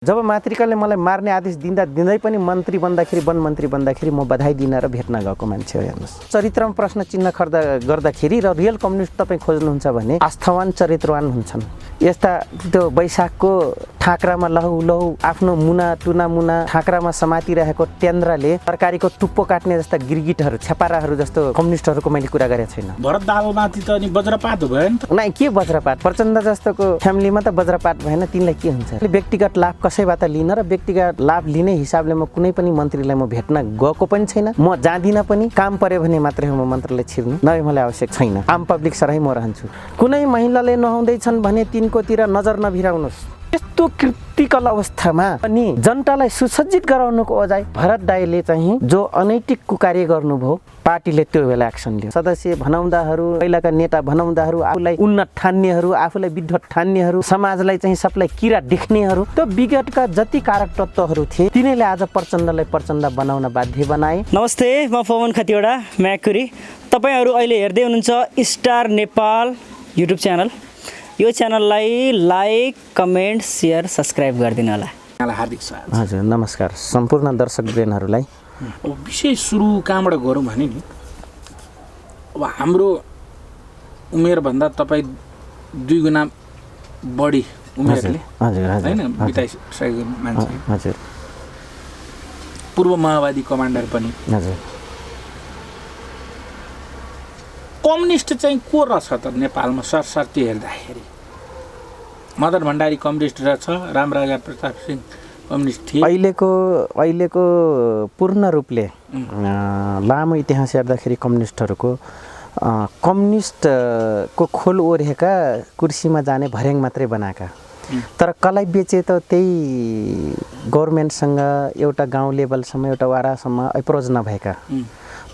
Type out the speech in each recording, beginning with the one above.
जब मातृकाले मलाई मार्ने आदेश दिँदै पनि मन्त्री बन्दाखेरि वन मन्त्री बन्दाखेरि म बधाई दिन र भेट्न गएको मान्छे हो। हेर्नुहोस्, चरित्रमा प्रश्न चिन्ह गर्दाखेरि र रियल कम्युनिस्ट तपाईँ खोज्नुहुन्छ भने आस्थावान चरित्रवान हुन्छन्। यस्ता त्यो वैशाखको ठाकरामा लहु आफ्नो मुना ठाकरामा समातिरहेको टेन्द्राले तरकारीको टुप्पो काट्ने जस्ता गिरगिटहरू छेपाराहरू जस्तो कम्युनिस्टहरूको मैले कुरा गरेको छैन। भरत दालमाथि त अनि वज्रपात भयो नि त। नै के वज्रपात, प्रचण्ड जस्तोको फ्यामिलीमा त वज्रपात भएन, तिनलाई के हुन्छ? व्यक्तिगत लाभ कसैबाट लिन र व्यक्तिगत लाभ लिने हिसाबले म कुनै पनि मन्त्रीलाई म भेट्न गएको पनि छैन। म जाँदिनँ पनि, काम पर्यो भने मात्रै हो म मन्त्रीलाई छिर्नु, नभए मलाई आवश्यक छैन। आम पब्लिक सरही म रहन्छु। कुनै महिलाले नुहाउँदैछन् भने तिनकोतिर नजर नभिराउनुहोस्। यस्तो क्रिटिकल अवस्थामा अनि जनतालाई सुसज्जित गराउनुको बजाय भरत दाइले चाहिँ जो अनैतिक कुकार्य गर्नुभयो, पार्टीले त्यो बेला एक्सन लियो। सदस्य भनाउँदाहरू, पहिलाका नेता भनाउँदाहरू, आफूलाई उन्नत ठान्नेहरू, आफूलाई विद्वत ठान्नेहरू, समाजलाई चाहिँ सबलाई किरा देख्नेहरू, त्यो विगतका जति कारक तत्त्वहरू थिए तिनीले आज प्रचण्डलाई प्रचण्ड बनाउन बाध्य बनाए। नमस्ते, म पवन खतिवडा म्याकुरी। तपाईँहरू अहिले हेर्दै हुनुहुन्छ स्टार नेपाल युट्युब च्यानल। यो च्यानललाई लाइक, कमेन्ट, सेयर, सब्सक्राइब गरिदिनु होला। यहाँलाई हार्दिक स्वागत। हजुर, नमस्कार सम्पूर्ण दर्शक ब्रेनहरूलाई। अब विषय सुरु कहाँबाट गरौँ भने नि, अब हाम्रो उमेरभन्दा तपाईँ 2 गुणा बढी उमेरले होइन बिताइसकेको मान्छे, हजुर, पूर्व माओवादी कमान्डर पनि। हजुर, कम्युनिस्ट चाहिँ को रहेछ त नेपालमा? सरसर्ती हेर्दाखेरि मदन भण्डारी कम्युनिस्ट रहेछ, रामराजा प्रताप सिंह कम्युनिस्ट थिए। अहिलेको पूर्ण रूपले लामो इतिहास हेर्दाखेरि कम्युनिस्टहरूको कम्युनिस्टको खोल ओढेका कुर्सीमा जाने भर्याङ मात्रै बनाएका, तर कसलाई बेचे त त्यही गभर्मेन्टसँग एउटा गाउँ लेभलसम्म, एउटा वारासम्म एप्रोच नभएका,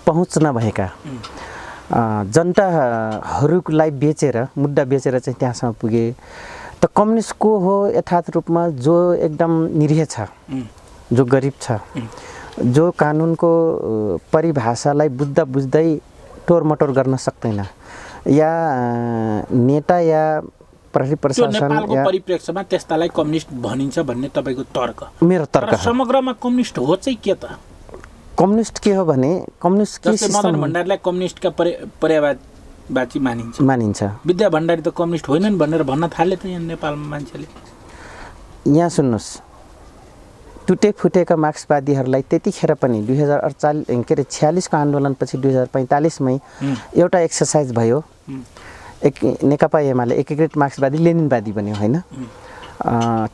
पहुँच नभएका जनताहरूलाई बेचेर, मुद्दा बेचेर चाहिँ त्यहाँसम्म पुगे। त कम्युनिस्ट को हो यथार्थ रूपमा? जो एकदम निरीह छ, जो गरिब छ, जो कानुनको परिभाषालाई बुझ्दै टोरमटोर गर्न सक्दैन, या नेता या प्रहरी प्रशासन या परिप्रेक्ष्यमा त्यस्तालाई कम्युनिस्ट भनिन्छ भन्ने तपाईँको तर्क? मेरो तर्क। समग्रमा कम्युनिस्ट हो चाहिँ के त? कम्युनिस्ट के हो भने, कम्युनिस्ट के सिस्टम? मदन भण्डारीलाई कम्युनिस्टका पर्यायवाची मानिन्छ। विद्या भण्डारी त कम्युनिस्ट होइनन् भनेर भन्न थाले त यहाँ नेपालमा मान्छेले। यहाँ सुन्नुहोस्, टुटे फुटेका मार्क्सवादीहरूलाई त्यतिखेर पनि 2046 को आन्दोलनपछि 2045मै एउटा एक्सर्साइज भयो। नेकपा एमाले एकीकृत मार्क्सवादी लेनिनवादी बन्यो होइन।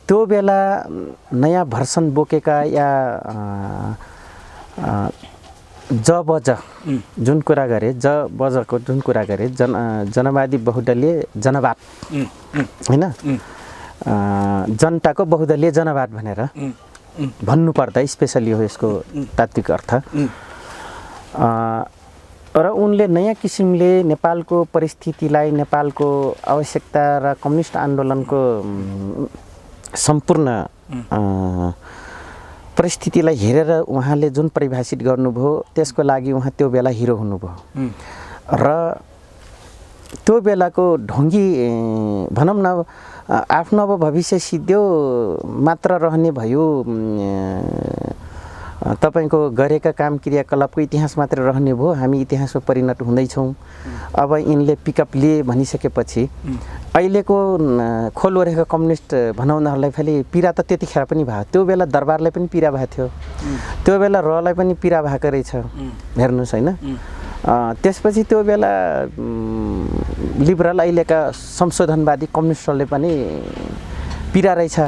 त्यो बेला नयाँ भर्सन बोकेका या जबज जुन कुरा गरे, जबजको जुन कुरा गरे, जनवादी बहुदलीय जनवाद होइन, जनताको बहुदलीय जनवाद भनेर भन्नुपर्दा स्पेसली हो यसको तात्विक अर्थ। र उनले नयाँ किसिमले नेपालको परिस्थितिलाई, नेपालको आवश्यकता र कम्युनिस्ट आन्दोलनको सम्पूर्ण परिस्थितिलाई हेरेर उहाँले जुन परिभाषित गर्नुभयो त्यसको लागि उहाँ त्यो बेला हिरो हुनुभयो। र त्यो बेलाको ढोङ्गी भनौँ न, आफ्नो अब भविष्य सिद्धियो मात्र रहने भयो, तपाईँको गरेका काम क्रियाकलापको इतिहास मात्र रहने भयो, हामी इतिहासमा परिणत हुँदैछौँ। अब यिनले पिकअप लिए भनिसकेपछि अहिलेको खोल ओढेका कम्युनिस्ट भनाउनहरूलाई फेरि पीडा त त्यतिखेर पनि भयो। त्यो बेला दरबारलाई पनि पीडा भएको थियो, त्यो बेला रलाई पनि पीडा भएको रहेछ, हेर्नुहोस् होइन। त्यसपछि त्यो बेला लिबरल अहिलेका संशोधनवादी कम्युनिस्टहरूले पनि पीडा रहेछ।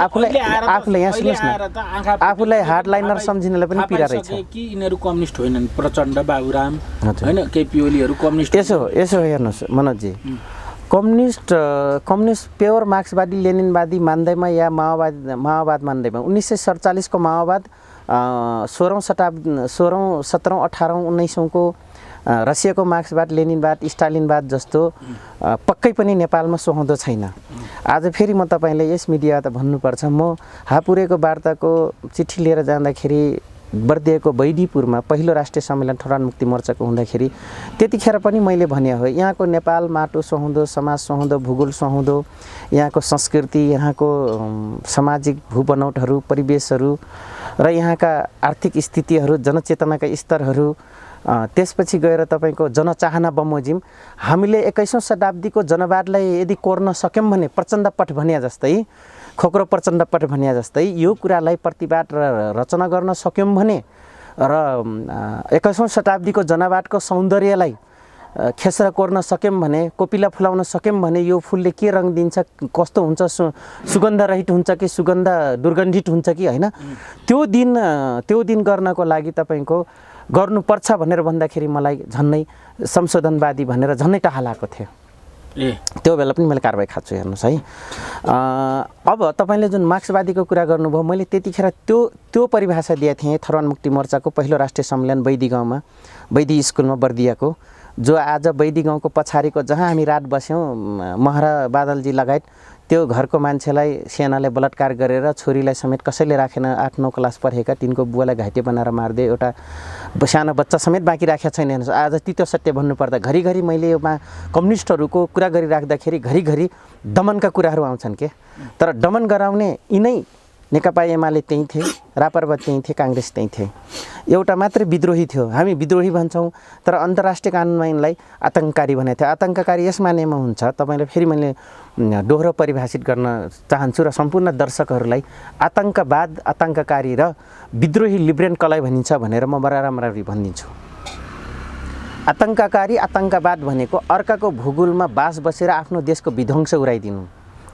आफूलाई यहाँ सुन्नुहोस् न, आफूलाई हार्डलाइनर सम्झिनेलाई पनि पीडा रहेछ कि यिनीहरू कम्युनिस्ट होइनन्। प्रचण्ड, बाबुराम होइन, केपी ओलीहरू कम्युनिस्ट। यसो हेर्नुहोस् मनोजजी, कम्युनिस्ट प्योर मार्क्सवादी लेनिनवादी मान्दैमा या माओवाद मान्दैमा 1947 को माओवाद 16औं शताब्दी 16औं 17औं 18औं 19औं को रसियाको मार्क्सवाद लेनिनवाद स्टालिनवाद जस्तो पक्कै पनि नेपालमा सुहाउँदो छैन। आज फेरि म तपाईँलाई यस मिडिया त भन्नुपर्छ, म हापुरेको वार्ताको चिठी लिएर जाँदाखेरि बर्दियाको बैदीपुरमा पहिलो राष्ट्रिय सम्मेलन ठहरान मुक्ति मोर्चाको हुँदाखेरि त्यतिखेर पनि मैले भने हो यहाँको नेपाल माटो सुहाउँदो, समाज सुहाउँदो, भूगोल सुहाउँदो, यहाँको संस्कृति, यहाँको सामाजिक भूबनौटहरू, परिवेशहरू र यहाँका आर्थिक स्थितिहरू, जनचेतनाका स्तरहरू, त्यसपछि गएर तपाईँको जनचाहना बमोजिम हामीले 21औं शताब्दीको जनवादलाई यदि कोर्न सक्यौँ भने प्रचण्डपट भनिया जस्तै, खोक्रो प्रचण्डपट भनिया जस्तै यो कुरालाई प्रतिवाद र रचना गर्न सक्यौँ भने र 21औं शताब्दीको जनवादको सौन्दर्यलाई खेसेर कोर्न सक्यौँ भने, कोपिला फुलाउन सक्यौँ भने यो फुलले के रङ दिन्छ, कस्तो हुन्छ, सुगन्ध रहित हुन्छ कि सुगन्ध दुर्गन्धित हुन्छ कि होइन, त्यो दिन गर्नको लागि तपाईँको गर्नुपर्छ भनेर भन्दाखेरि मलाई झन्नै संशोधनवादी भनेर झन्नै टाहा लागेको थियो। त्यो बेला पनि मैले कारबाही खाएको छु, हेर्नुहोस् है। अब तपाईँले जुन मार्क्सवादीको कुरा गर्नुभयो, मैले त्यतिखेर त्यो परिभाषा दिएको थिएँ ठहरान मुक्ति मोर्चाको पहिलो राष्ट्रिय सम्मेलन बैदी गाउँमा, बैदी स्कुलमा बर्दियाको, जो आज बैदी गाउँको पछाडिको जहाँ हामी रात बस्यौँ, महरा बादलजी लगायत त्यो घरको मान्छेलाई सेनाले बलात्कार गरेर छोरीलाई समेत कसैले राखेन, 8-9 क्लास पढेका तिनको बुवालाई घाइते बनाएर मारिदिए, एउटा सानो बच्चा समेत बाँकी राखेको छैन। हेर्नुहोस् आज तितो सत्य भन्नुपर्दा घरिघरि मैले योमा कम्युनिस्टहरूको कुरा गरिराख्दाखेरि घरिघरि दमनका कुराहरू आउँछन् के, तर दमन गराउने यिनै नेकपा एमाले त्यहीँ थिए, रापरपा त्यहीँ थिए, काङ्ग्रेस त्यहीँ थिए। एउटा मात्रै विद्रोही थियो, हामी विद्रोही भन्छौँ तर अन्तर्राष्ट्रिय कानुनमा यिनलाई आतङ्ककारी भनेको थियो। आतङ्ककारी यस मानेमा हुन्छ, तपाईँले फेरि मैले दोहोरो परिभाषित गर्न चाहन्छु र सम्पूर्ण दर्शकहरूलाई आतङ्कवाद, आतङ्ककारी र विद्रोही लिब्रेन कसलाई भनिन्छ भनेर म बराबरी भनिदिन्छु। आतङ्ककारी, आतङ्कवाद भनेको अर्काको भूगोलमा बास बसेर आफ्नो देशको विध्वंस उडाइदिनु,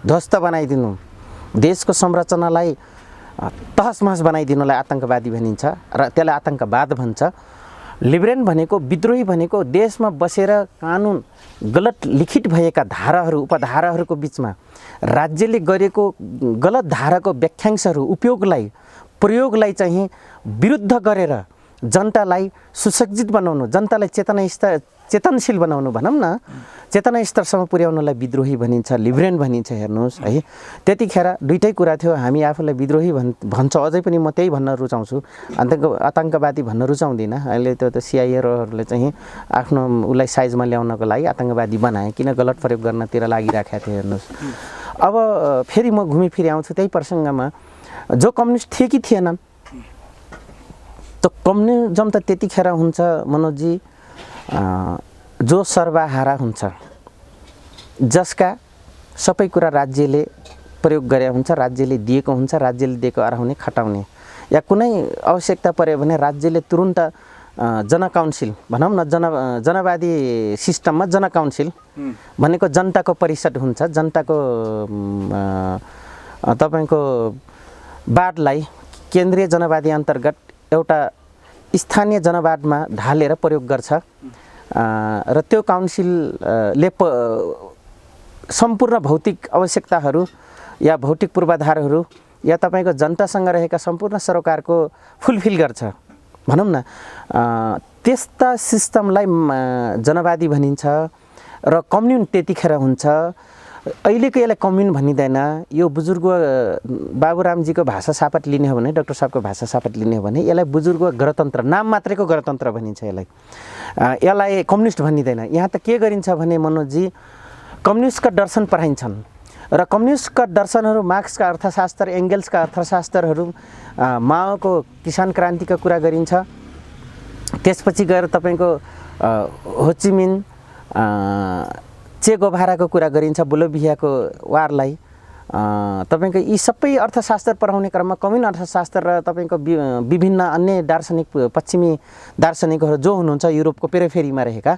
ध्वस्त बनाइदिनु, देशको संरचनालाई तहसमहस बनाइदिनुलाई आतङ्कवादी भनिन्छ र त्यसलाई आतङ्कवाद भन्छ। लिब्रेन भनेको, विद्रोही भनेको देशमा बसेर कानुन गलत लिखित भएका धाराहरू, उपधाराहरूको बिचमा राज्यले गरेको गलत धाराको व्याख्याङ्शहरू, प्रयोगलाई चाहिँ विरुद्ध गरेर जनतालाई सुसज्जित बनाउनु, जनतालाई चेतनशील बनाउनु, भनौँ न चेतना स्तरसम्म पुर्याउनलाई विद्रोही भनिन्छ, लिब्रेन भनिन्छ। हेर्नुहोस् है, त्यतिखेर दुईटै कुरा थियो। हामी आफूलाई विद्रोही भन्छौँ, अझै पनि म त्यही भन्न रुचाउँछु, आतङ्कवादी भन्न रुचाउँदिनँ। अहिले त्यो सिआइएहरूले चाहिँ आफ्नो उसलाई साइजमा ल्याउनको लागि आतङ्कवादी बनाए, किन गलत प्रयोग गर्नतिर लागिराखेका थिए। हेर्नुहोस् अब फेरि म घुमिफिरि आउँछु त्यही प्रसङ्गमा, जो कम्युनिस्ट थिए कि थिएनन्, त कम्युनिजम त त्यतिखेर हुन्छ मनोजी जो सर्वहारा हुन्छ, जसका सबै कुरा राज्यले प्रयोग गरे हुन्छ, राज्यले दिएको हुन्छ, राज्यले दिएको अराउने खटाउने, या कुनै आवश्यकता पर्यो भने राज्यले तुरुन्त जनकाउन्सिल भनौँ न, जनवादी सिस्टममा जनकाउन्सिल भनेको जनताको परिषद हुन्छ, जनताको तपाईँको वादलाई केन्द्रीय जनवादी अन्तर्गत एउटा स्थानीय जनवादमा ढालेर प्रयोग गर्छ र त्यो काउन्सिलले सम्पूर्ण भौतिक आवश्यकताहरू या भौतिक पूर्वाधारहरू या तपाईँको जनतासँग रहेका सम्पूर्ण सरोकारको फुलफिल गर्छ, भनौँ न। त्यस्ता सिस्टमलाई जनवादी भनिन्छ र कम्युन त्यतिखेर हुन्छ। अहिलेको यसलाई कम्युन भनिँदैन। यो बुजुर्ग बाबुरामजीको भाषा सापट लिने हो भने, डाक्टर साहबको भाषा सापट लिने हो भने यसलाई बुजुर्ग गणतन्त्र, नाम मात्रैको गणतन्त्र भनिन्छ। यसलाई कम्युनिस्ट भनिँदैन। यहाँ त के गरिन्छ भने मनोजी, कम्युनिस्टका दर्शन पढाइन्छन् र कम्युनिस्टका दर्शनहरू मार्क्सका अर्थशास्त्र, एङ्गेल्सका अर्थशास्त्रहरू, माओको किसान क्रान्तिका कुरा गरिन्छ। त्यसपछि गएर तपाईँको होचिमिन, चे गोभाराको कुरा गरिन्छ, बोलोभियाको वारलाई। तपाईँको यी सबै अर्थशास्त्र पढाउने क्रममा कम्युन अर्थशास्त्र र तपाईँको विभिन्न अन्य दार्शनिक, पश्चिमी दार्शनिकहरू जो हुनुहुन्छ युरोपको पेरिफेरीमा रहेका,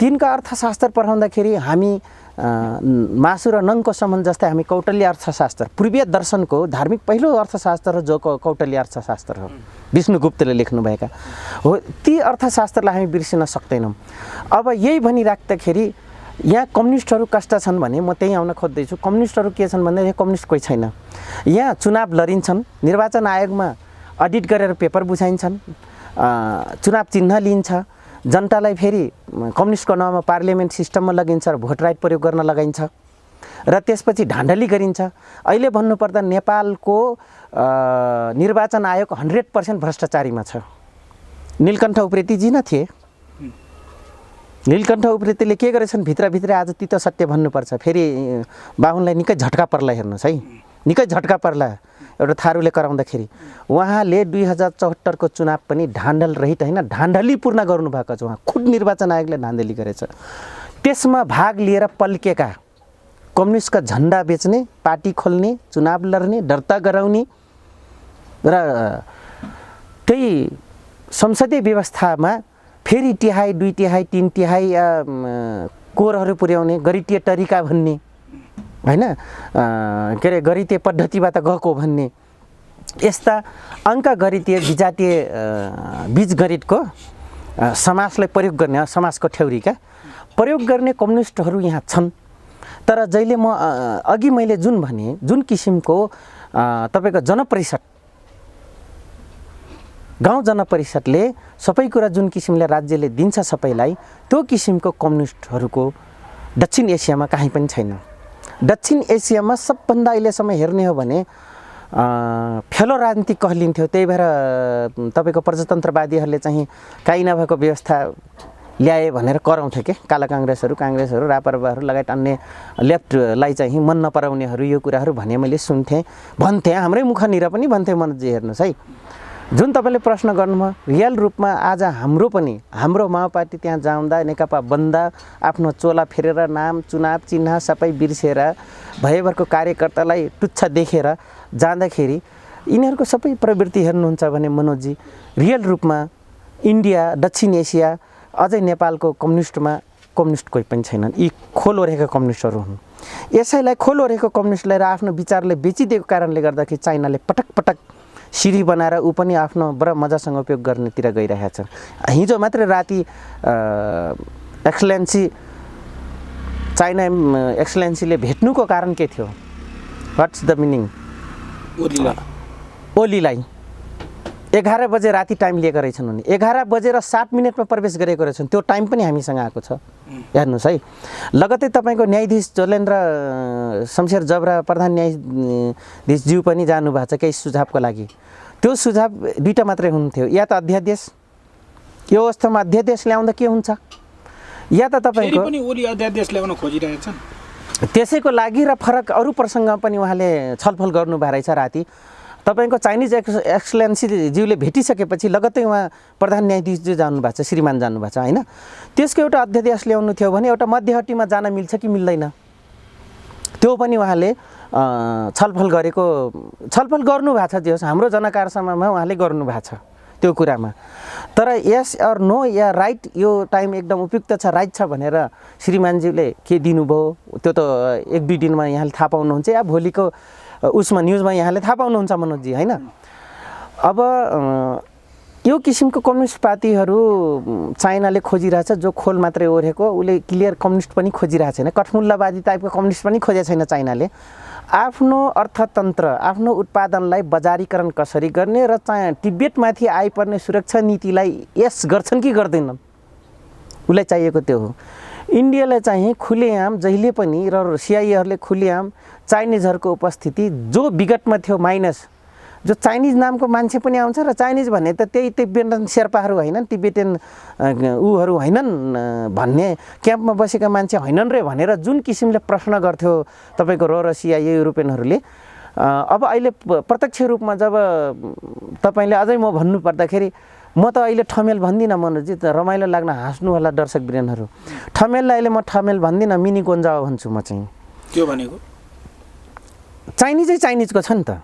तिनका अर्थशास्त्र पढाउँदाखेरि हामी मासु र नङको सम्बन्ध जस्तै हामी कौटल्य अर्थशास्त्र, पूर्वीय दर्शनको धार्मिक पहिलो अर्थशास्त्र जो कौटल्य अर्थशास्त्र हो, विष्णुगुप्तले लेख्नुभएका हो, ती अर्थशास्त्रलाई हामी बिर्सिन सक्दैनौँ। अब यही भनिराख्दाखेरि यहाँ कम्युनिस्टहरू कस्ता छन् भने म त्यहीँ आउन खोज्दैछु। कम्युनिस्टहरू के छन् भन्दाखेरि कम्युनिस्ट कोही छैन। यहाँ चुनाव लडिन्छन्, निर्वाचन आयोगमा अडिट गरेर पेपर बुझाइन्छन्, चुनाव चिन्ह लिइन्छ, जनतालाई फेरि कम्युनिस्टको नाउँमा पार्लियामेन्ट सिस्टममा लगिन्छ र भोट राइट प्रयोग गर्न लगाइन्छ र त्यसपछि धाँधली गरिन्छ। अहिले भन्नुपर्दा नेपालको निर्वाचन आयोग 100% भ्रष्टाचारीमा छ। नीलकण्ठ उप्रेतीजी न थिए। नीलकण्ठ उप्रेतीले के गरेछन् भित्रभित्रै आज तितो सत्य भन्नुपर्छ। फेरि बाहुनलाई निकै झट्का पर्ला हेर्नुहोस् है, निकै झट्का पर्ला एउटा थारूले कराउँदाखेरि। उहाँले 2074 को चुनाव पनि ढान्डल रहित होइन ढान्डलीपूर्ण गर्नुभएको छ। उहाँ खुद निर्वाचन आयोगले धाँधली गरेछ। त्यसमा भाग लिएर पल्केका कम्युनिस्टका झन्डा बेच्ने, पार्टी खोल्ने, चुनाव लड्ने, दर्ता गराउने र त्यही संसदीय व्यवस्थामा फेरि तिहाई, 2 तिहाई, 3 तिहाई कोरहरू पुर्याउने गरितीय तरिका भन्ने होइन, के अरे गरितीय पद्धतिबाट गएको भन्ने यस्ता अङ्क गरितीय विजातीय बीज गणितको समाजलाई प्रयोग गर्ने, समाजको ठ्याउरीका प्रयोग गर्ने कम्युनिस्टहरू यहाँ छन्। तर जहिले म अघि मैले जुन भने जुन किसिमको तपाईँको जनपरिषद गाउँ जनपरिषदले सबै कुरा जुन किसिमले राज्यले दिन्छ सबैलाई, त्यो किसिमको कम्युनिस्टहरूको दक्षिण एसियामा कहीँ पनि छैन। दक्षिण एसियामा सबभन्दा अहिलेसम्म हेर्ने हो भने फेलो राजनीति कहलिन्थ्यो। त्यही भएर तपाईँको प्रजातन्त्रवादीहरूले चाहिँ काहीँ नभएको व्यवस्था ल्याए भनेर कराउँथे के काला काङ्ग्रेसहरू रापरपाहरू लगायत अन्य लेफ्टलाई चाहिँ मन नपराउनेहरू यो कुराहरू भने मैले सुन्थेँ, भन्थेँ। हाम्रै मुखनिर पनि भन्थेँ। मनोजी हेर्नुहोस् है, जुन तपाईँले प्रश्न गर्नुभयो रियल रूपमा आज हाम्रो माओवादी त्यहाँ जाँदा नेकपा बन्दा आफ्नो चोला फेरेर नाम चुनाव चिन्ह सबै बिर्सेर भयभरको कार्यकर्तालाई तुच्छ देखेर जाँदाखेरि यिनीहरूको सबै प्रवृत्ति हेर्नुहुन्छ भने मनोजी रियल रूपमा इन्डिया, दक्षिण एसिया, अझै नेपालको कम्युनिस्ट कोही पनि छैनन्। यी खोल ओरेका कम्युनिस्टहरू हुन्। यसैलाई खोल ओरेको कम्युनिस्टलाई र आफ्नो विचारले बेचिदिएको कारणले गर्दाखेरि चाइनाले पटक सिरी बनाएर ऊ पनि आफ्नो बडा मजासँग उपयोग गर्नेतिर गइरहेका छन्। हिजो मात्रै राति चाइना एक्सलेन्सीले भेट्नुको कारण के थियो? What's the meaning? ओलीलाई 11 बजे राति टाइम लिएको रहेछन् उनी। 11:07 प्रवेश गरेको रहेछन्। त्यो टाइम पनि हामीसँग आएको छ, हेर्नुहोस् है। लगतै तपाईँको न्यायाधीश जोलेन्द्र शमशेर जबरा प्रधान न्यायाधीशज्यू पनि जानुभएको छ केही सुझावको लागि। त्यो सुझाव 2टा मात्रै हुन्थ्यो, या त अध्यादेश, यो अवस्थामा अध्यादेश ल्याउँदा के हुन्छ, या त तपाईँको पनि ओली अध्यादेश ल्याउन खोजिरहेछन्। त्यसैको लागि र फरक अरू प्रसङ्गमा पनि उहाँले छलफल गर्नुभएको रहेछ राति। तपाईँको चाइनिज एक्सलेन्सीज्यूले भेटिसकेपछि लगत्तै उहाँ प्रधान न्यायाधीशज्यू जानुभएको छ, श्रीमान जानुभएको छ होइन। त्यसको एउटा अध्यादेश ल्याउनु थियो भने एउटा मध्यहट्टीमा जान मिल्छ कि मिल्दैन, त्यो पनि उहाँले छलफल गर्नुभएको छ। जे होस् हाम्रो जनकारसम्ममा उहाँले गर्नुभएको छ त्यो कुरामा। तर यस अर नो या राइट यो टाइम एकदम उपयुक्त छ, राइट छ भनेर श्रीमानज्यूले के दिनुभयो त्यो त 1-2 दिनमा यहाँले थाहा पाउनुहुन्छ, या भोलिको उसमा न्युजमा यहाँले थाहा पाउनुहुन्छ मनोजी होइन। अब यो किसिमको कम्युनिस्ट पार्टीहरू चाइनाले खोजिरहेछ, जो खोल मात्रै ओरेको, उसले क्लियर कम्युनिस्ट पनि खोजिरहेको छैन। कठमुल्लावादी टाइपको कम्युनिस्ट पनि खोजेको छैन चाइनाले। आफ्नो अर्थतन्त्र, आफ्नो उत्पादनलाई बजारीकरण कसरी गर्ने र तिब्बतमाथि आइपर्ने सुरक्षा नीतिलाई यस गर्छन् कि गर्दैनन्, उसलाई चाहिएको त्यो हो। इन्डियालाई चाहिँ खुलेआम जहिले पनि र सिआइएहरूले खुलेआम चाइनिजहरूको उपस्थिति जो विगतमा थियो माइनस, जो चाइनिज नामको मान्छे पनि आउँछ र चाइनिज भने त त्यही तिब्बतन शेर्पाहरू होइनन्, तिब्बतन उहरू होइनन् भन्ने क्याम्पमा बसेका मान्छे होइनन् रे भनेर जुन किसिमले प्रश्न गर्थ्यो तपाईँको रसिया युरोपियनहरूले, अब अहिले प्रत्यक्ष रूपमा जब तपाईँले अझै म भन्नुपर्दाखेरि म त अहिले ठमेल भन्दिनँ मनोजी, रमाइलो लाग्न हाँस्नु होला दर्शक वृन्दहरू। ठमेललाई अहिले म ठमेल भन्दिनँ, मिनी गोन्जावा भन्छु म चाहिँ। त्यो भनेको चाइनिजको छ नि त,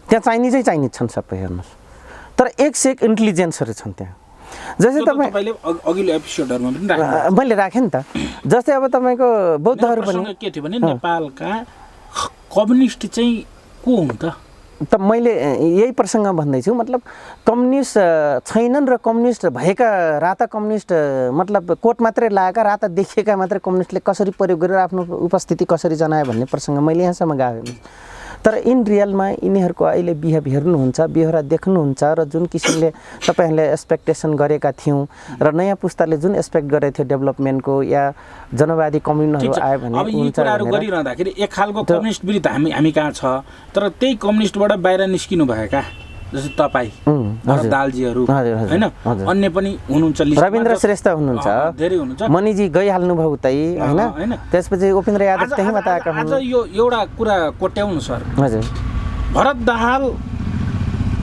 त्यहाँ चाइनिज छन् सबै हेर्नुहोस्। तर एक से एक इन्टेलिजेन्सहरू छन् त्यहाँ। जस्तै तपाईँले अघिल्लो एपिसोडहरुमा पनि राख्नु मैले राखेँ नि त। जस्तै अब तपाईँको बौद्धहरू पनि के थियो भने नेपालका कम्युनिस्ट चाहिँ को हुन् त मैले यही प्रसङ्ग भन्दैछु। मतलब कम्युनिस्ट छैनन् र कम्युनिस्ट भएका राता कम्युनिस्ट मतलब कोट मात्रै लगाएका राता देखिएका मात्रै कम्युनिस्टले कसरी प्रयोग गरेर आफ्नो उपस्थिति कसरी जनायो भन्ने प्रसङ्ग मैले यहाँसम्म गएको। तर इन रियलमा यिनीहरूको अहिले बिहेभ हेर्नुहुन्छ, बेहोरा देख्नुहुन्छ र जुन किसिमले तपाईँहरूले एक्सपेक्टेसन गरेका थियौँ र नयाँ पुस्ताले जुन एक्सपेक्ट गरेको थियो डेभलपमेन्टको या जनवादी कम्युनिस्टहरू आयो भने अब यी कुराहरू गरिरहँदाखेरि एक खालको कम्युनिस्ट विरुद्ध हामी कहाँ छ, तर त्यही कम्युनिस्टबाट बाहिर निस्किनु भएका जस्तै तपाईँ भरत दाहालजीहरू होइन, अन्य पनि हुनुहुन्छ, रविन्द्र श्रेष्ठ हुनुहुन्छ, धेरै हुनुहुन्छ, मणिजी गइहाल्नु भयो उतै होइन, त्यसपछि उपेन्द्र यादव त्यहीँबाट आएका हुन्। आज यो एउटा कुरा कोट्याउनु सर, हजुर भरत दाहाल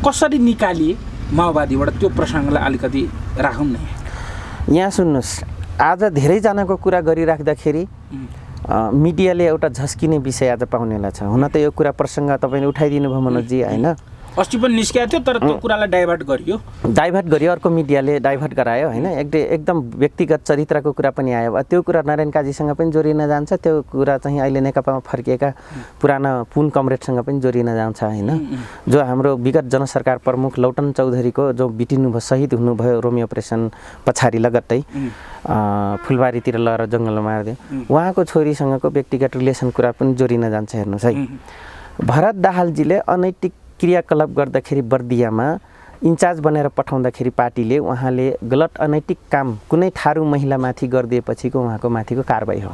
कसरी निकालिए माओवादीबाट, त्यो प्रसङ्गलाई अलिकति राखौँ न यहाँ। सुन्नुहोस्, आज धेरैजनाको कुरा गरिराख्दाखेरि मिडियाले एउटा झस्किने विषय आज पाउनेलाई छ। हुन त यो कुरा प्रसङ्ग तपाईँले उठाइदिनु भयो मनोजजी होइन, अस्ति पनि निस्केको थियो, तर त्यो कुरालाई डाइभर्ट गरियो, अर्को मिडियाले डाइभर्ट गरायो होइन। एकदम व्यक्तिगत चरित्रको कुरा पनि आयो। त्यो कुरा नारायण काजीसँग पनि जोडिन जान्छ, त्यो कुरा चाहिँ अहिले नेकपामा फर्किएका पुराना पुन कमरेडसँग पनि जोडिन जान्छ होइन। जो हाम्रो विगत जनसरकार प्रमुख लौटन चौधरीको जो बिटिनुभयो, शहीद हुनुभयो रोमी अपरेसन पछाडि लगत्तै फुलबारीतिर लगेर जङ्गलमा मारिदियो, उहाँको छोरीसँगको व्यक्तिगत रिलेसन कुरा पनि जोडिन जान्छ। हेर्नुहोस् है, भरत दाहालजीले अनैतिक क्रियाकलाप गर्दाखेरि बर्दियामा इन्चार्ज बनेर पठाउँदाखेरि पार्टीले उहाँले गलत अनैतिक काम कुनै थारू महिलामाथि गरिदिएपछिको उहाँको माथिको कारबाही हो।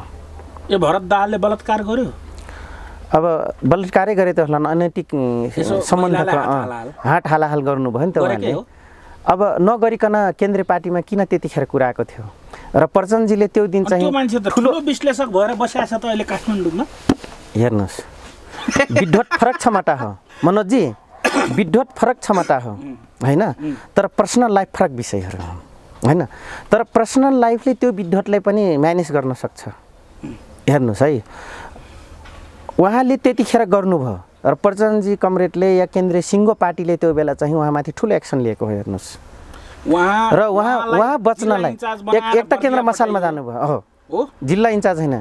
यो भरत दाहालले बलात्कार गर्यो, अब बलात्कारै गरे त होला, अनैतिक सम्बन्धको हात हालाहाल गर्नुभयो नि त उहाँले। अब नगरिकन केन्द्रीय पार्टीमा किन त्यतिखेर कुरा आएको थियो र प्रचण्डजीले त्यो दिन चाहिँ ठुलो विश्लेषक भएर बसेको छ त अहिले काठमाडौँमा। हेर्नुहोस्, विद्वत फरक क्षमता हो मनोजजी, विद्वत फरक क्षमता हो होइन, तर पर्सनल लाइफ फरक विषयहरू होइन। तर पर्सनल लाइफले त्यो विद्वतलाई पनि म्यानेज गर्न सक्छ। हेर्नुहोस् है, उहाँले त्यतिखेर गर्नुभयो र प्रचण्डजी कमरेडले या केन्द्रीय सिङ्गो पार्टीले त्यो बेला चाहिँ उहाँमाथि ठुलो एक्सन लिएको हो। हेर्नुहोस्, र उहाँ बच्नलाई एक त केन्द्र मसालमा जानुभयो हो, जिल्ला इन्चार्ज होइन,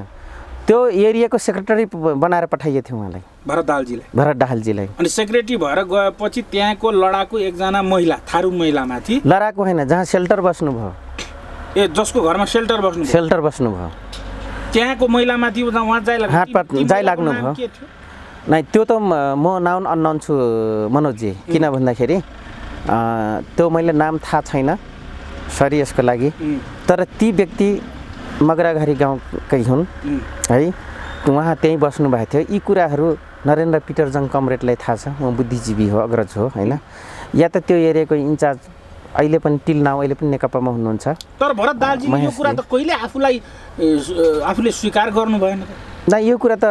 त्यो एरियाको सेक्रेटरी बनाएर पठाइएको थियो उहाँलाई, भरत दाहालजीलाई। अनि सेक्रेटरी भएर गएपछि त्यहाँको लडाकु एकजना महिला, थारू महिलामाथि, लडाकु होइन, जहाँ सेल्टर बस्नुभयो, जसको घरमा सेल्टर बस्नुभयो त्यहाँको महिलामाथि उहाँ जाइ लाग्नुभयो। नै त्यो त म नाउन अननाउन छु मनोजजी, किन भन्दाखेरि त्यो मैले नाम थाहा छैन सरी यसको लागि, तर ती व्यक्ति मगराघरी गाउँकै हुन् है, उहाँ त्यहीँ बस्नुभएको थियो। यी कुराहरू नरेन्द्र पिटरजङ कमरेडलाई थाहा छ, म बुद्धिजीवी हो, अग्रज हो होइन, या त त्यो एरियाको इन्चार्ज अहिले पनि टिल नाउ अहिले पनि नेकपामा हुनुहुन्छ। तर भरत दाहालजीले यो कुरा त कहिले आफूले स्वीकार गर्नु भएन न, यो कुरा त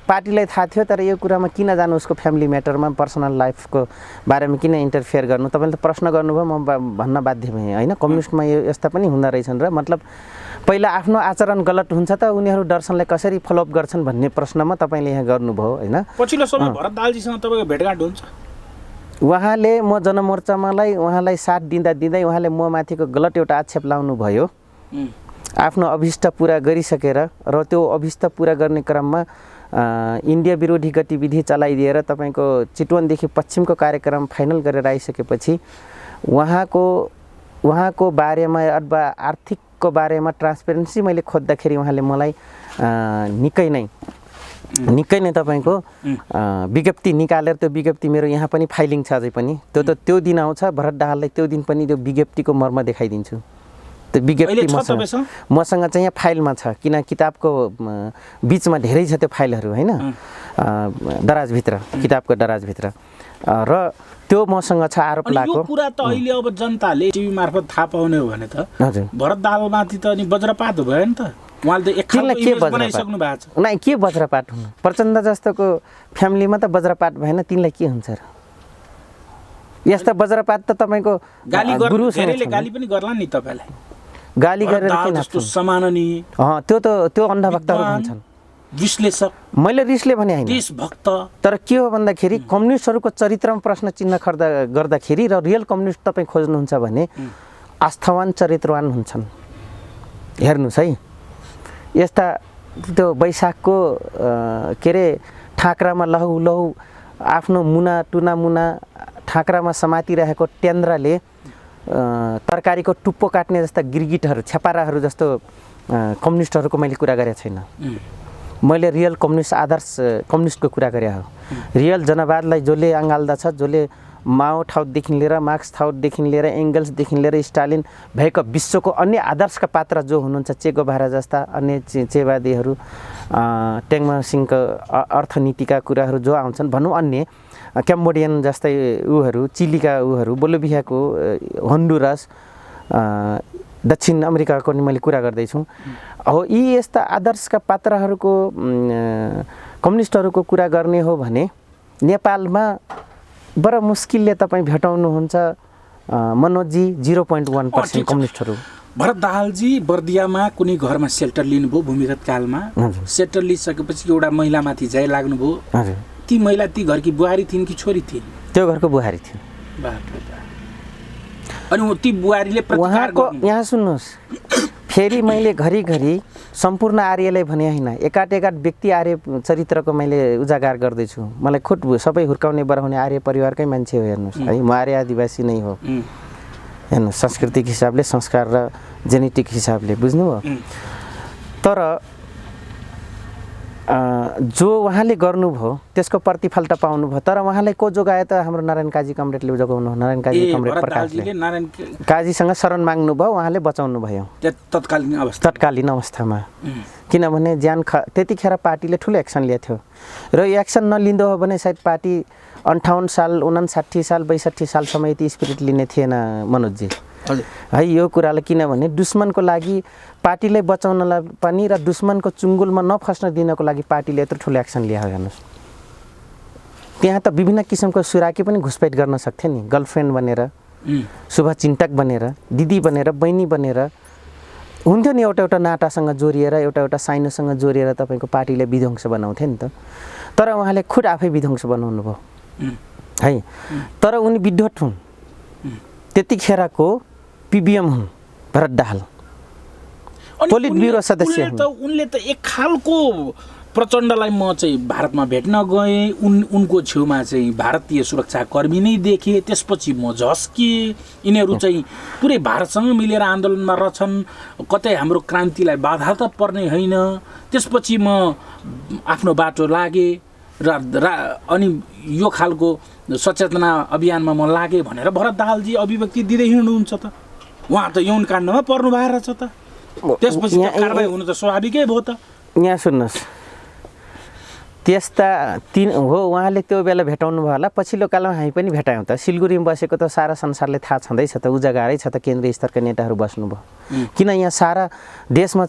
पार्टीलाई थाहा थियो, तर यो कुरामा किन जानु, उसको फ्यामिली म्याटरमा पर्सनल लाइफको बारेमा किन इन्टरफेयर गर्नु। तपाईँले त प्रश्न गर्नुभयो, म भन्न बाध्य भएँ होइन। कम्युनिस्टमा यो यस्ता पनि हुँदो रहेछन् र, मतलब पहिला आफ्नो आचरण गलत हुन्छ त उनीहरू दर्शनलाई कसरी फलोअप गर्छन् भन्ने प्रश्नमा तपाईँले यहाँ गर्नुभयो होइन। पछिल्लो समय भरत दाहालजीसँग तपाईँको भेटघाट हुन्छ? उहाँले म जनमोर्चामालाई उहाँलाई साथ दिँदै उहाँले म माथिको गलत एउटा आक्षेप लाउनु भयो। आफ्नो अभिष्ट पुरा गरिसकेर र त्यो अभिष्ट पुरा गर्ने क्रममा इन्डिया विरोधी गतिविधि चलाइदिएर तपाईँको चितवनदेखि पश्चिमको कार्यक्रम फाइनल गरेर आइसकेपछि उहाँको बारेमा अथवा आर्थिकको बारेमा ट्रान्सपेरेन्सी मैले खोज्दाखेरि उहाँले मलाई निकै नै तपाईँको विज्ञप्ति निकालेर, त्यो विज्ञप्ति मेरो यहाँ पनि फाइलिङ छ अझै पनि, त्यो दिन आउँछ भरत दाहाललाई त्यो दिन पनि त्यो विज्ञप्तिको मर्म देखाइदिन्छु। त्यो विज्ञप्ति मसँग चाहिँ यहाँ फाइलमा छ, किन किताबको बिचमा धेरै छ त्यो फाइलहरू होइन, दराजभित्र, किताबको दराजभित्र, र त्यो मसँग छ आरोप लागेको। यो कुरा त अहिले अब जनताले टिभी मार्फत थाहा पाउने हो भने त भरत दाहालमाथि त अनि वज्रपात भयो नि त, उहाँले त एक खालको इमेज बनाइसक्नु भएको छ। नै के वज्रपात हुनु, प्रचण्ड जस्तोको फ्यामिलीमा त वज्रपात भएन, तिनलाई के हुन्छ र? यस्ता वज्रपात त तपाईँको गुरुले गाली पनि गर्ला नि तपाईँलाई, गाली गरेर के जस्तो समाननीय, त्यो अन्धभक्तहरू भन्छन्, विश्लेषक, मैले रिसले भने होइन, देशभक्त। तर के हो भन्दाखेरि कम्युनिस्टहरूको चरित्रमा प्रश्न चिन्ह गर्दाखेरि र रियल कम्युनिस्ट तपाईँ खोज्नुहुन्छ भने आस्थावान चरित्रवान हुन्छन्। हेर्नुहोस् है, यस्ता त्यो वैशाखको के अरे ठाक्रामा लहु आफ्नो मुना ठाक्रामा समातिरहेको टेन्द्राले तरकारीको टुप्पो काट्ने जस्ता गिरगिटहरू, छेपाराहरू जस्तो कम्युनिस्टहरूको मैले कुरा गरेको छैन। मैले रियल कम्युनिस्ट आदर्श कम्युनिस्टको कुरा गरे हो। रियल जनवादलाई जसले अँगाल्दछ, जसले माओ ठाउँदेखि लिएर मार्क्स ठाउँदेखि लिएर एङ्गल्सदेखि लिएर स्टालिन भएका विश्वको अन्य आदर्शका पात्र जो हुनुहुन्छ, चे गोभारा जस्ता अन्य चेवादीहरू, टेङ्मा सिंहको अर्थनीतिका कुराहरू जो आउँछन् भनौँ, अन्य क्याम्बोडियन जस्तै उहरू, चिलीका उहरू, बोलिभियाको, होन्डुरस, दक्षिण अमेरिकाको नि मैले कुरा गर्दैछु हो। यी यस्ता आदर्शका पात्रहरूको कम्युनिस्टहरूको कुरा गर्ने हो भने नेपालमा बडा मुस्किलले तपाईँ भेटाउनुहुन्छ मनोजी 0.1% कम्युनिस्टहरू। भरत दाहालजी बर्दियामा कुनै घरमा सेल्टर लिनुभयो भूमिगत कालमा। सेल्टर लिइसकेपछि एउटा महिलामाथि जाय लाग्नुभयो। ती महिला ती घरकी बुहारी थिइन् कि छोरी थिइन्? त्यो घरको बुहारी थिइन्। अनि ती बुहारीले प्रतिकार गर्नु। यहाँ सुन्नुहोस्, फेरि मैले घरिघरि सम्पूर्ण आर्यलाई भने होइन, एकाट व्यक्ति आर्य चरित्रको मैले उजागर गर्दैछु। मलाई खुद सबै हुर्काउने बढाउने आर्य परिवारकै मान्छे हो। हेर्नुहोस् है, म आर्य आदिवासी नै हो। हेर्नुहोस्, सांस्कृतिक हिसाबले, संस्कार र जेनेटिक हिसाबले, बुझ्नुभयो। तर जो उहाँले गर्नुभयो त्यसको प्रतिफल त पाउनुभयो। तर उहाँलाई को जोगायो त? हाम्रो नारायण काजी कमरेडले जोगाउनु। नारायण काजी कमरेड प्रकाशले काजीसँग शरण माग्नुभयो, उहाँले बचाउनु भयो तत्कालीन अवस्थामा। किनभने त्यतिखेर पार्टीले ठुलो एक्सन लिएको थियो र यो एक्सन नलिँदो हो भने सायद पार्टी 58 साल 59 साल 62 सालसम्म यति स्पिरिट लिने थिएन मनोजजी है। यो कुरालाई किनभने दुश्मनको लागि पार्टीलाई बचाउनलाई पनि र दुश्मनको चुङ्गुलमा नफस्न दिनको लागि पार्टीले यत्रो ठुलो एक्सन लियो। हेर्नुहोस्, त्यहाँ त विभिन्न किसिमको सुराकी पनि घुसपैठ गर्न सक्थे नि, गर्लफ्रेन्ड बनेर, शुभचिन्तक बनेर, दिदी बनेर, बहिनी बनेर हुन्थ्यो नि। एउटा नाटासँग जोडिएर, एउटा साइनोसँग जोडिएर तपाईँको पार्टीले विध्वंस बनाउँथे नि त। तर उहाँले खुद आफै विध्वंस बनाउनु भयो है। तर उनी विद्वत हुन्, त्यतिखेरको पिबिएम हुन् भरत दाहाल, पोलिट ब्युरो सदस्य हुन्। उनले त एक खालको प्रचण्डलाई म चाहिँ भारतमा भेट्न गएँ, उनको छेउमा चाहिँ भारतीय सुरक्षाकर्मी नै देखेँ। त्यसपछि म झस्किएँ। यिनीहरू चाहिँ पुरै भारतसँग मिलेर आन्दोलनमा रहेछन्, कतै हाम्रो क्रान्तिलाई बाधा त पर्ने होइन। त्यसपछि म आफ्नो बाटो लागेँ अनि यो खालको सचेतना अभियानमा म लागेँ भनेर भरत दाहालजी अभिव्यक्ति दिँदै हिँड्नुहुन्छ त। उहाँ त यौन काण्डमा पर्नु भएर छ त। त्यसपछि कारबाही हुनु त स्वाभाविकै भयो त। यहाँ सुन्नुहोस्, त्यस्ता तीन हो। उहाँले त्यो बेला भेटाउनु भयो होला, पछिल्लो कालमा हामी पनि भेटायौँ त। सिलगढीमा बसेको त सारा संसारले थाहा छँदैछ त, उजागारै छ त। केन्द्रीय स्तरका नेताहरू बस्नुभयो। किन यहाँ सारा देशमा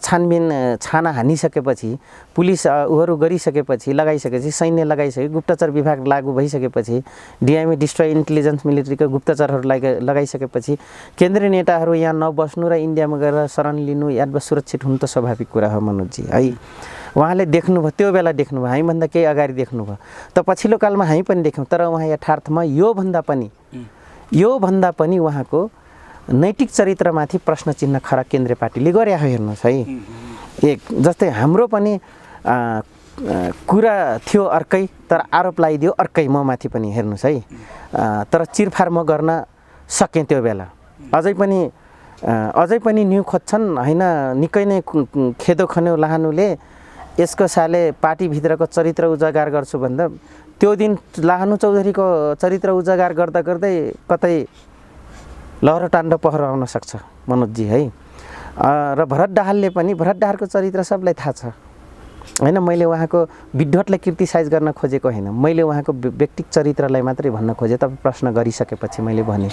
छाना हानिसकेपछि, पुलिस उहरू गरिसकेपछि, लगाइसकेपछि, सैन्य लगाइसके, गुप्तचर विभाग लागू भइसकेपछि, डिआइएमए डिस्ट्रोय इन्टेलिजेन्स मिलिट्रीको गुप्तचरहरू लगाइसकेपछि केन्द्रीय नेताहरू यहाँ नबस्नु र इन्डियामा गएर शरण लिनु या सुरक्षित हुनु त स्वाभाविक कुरा हो मनोजजी है। उहाँले देख्नुभयो, त्यो बेला देख्नुभयो, हामीभन्दा केही अगाडि देख्नुभयो। त पछिल्लो कालमा हामी पनि देख्यौँ। तर उहाँ यथार्थमा योभन्दा पनि उहाँको नैतिक चरित्रमाथि प्रश्न चिन्ह खडा केन्द्रीय पार्टीले गरे हो। हेर्नुहोस् है, एक जस्तै हाम्रो पनि कुरा थियो अर्कै, तर आरोप लगाइदियो अर्कै म माथि पनि। हेर्नुहोस् है, तर चिरफार म गर्न सकेँ त्यो बेला। अझै पनि न्यु खोज्छन् होइन, निकै नै खेदो खन्यो लाहानुले यसको साले पार्टीभित्रको चरित्र उजागर गर्छु भन्दा त्यो दिन लाहानु चौधरीको चरित्र उजागर गर्दा गर्दै कतै लहरोटान्डो पहरो आउन सक्छ मनोजजी है। र भरत दाहालको चरित्र सबलाई थाहा छ होइन। मैले उहाँको विद्वतलाई क्रिटिसाइज गर्न खोजेको होइन, मैले उहाँको व्यक्तिगत चरित्रलाई मात्रै भन्न खोजेँ। तपाईँ प्रश्न गरिसकेपछि मैले भने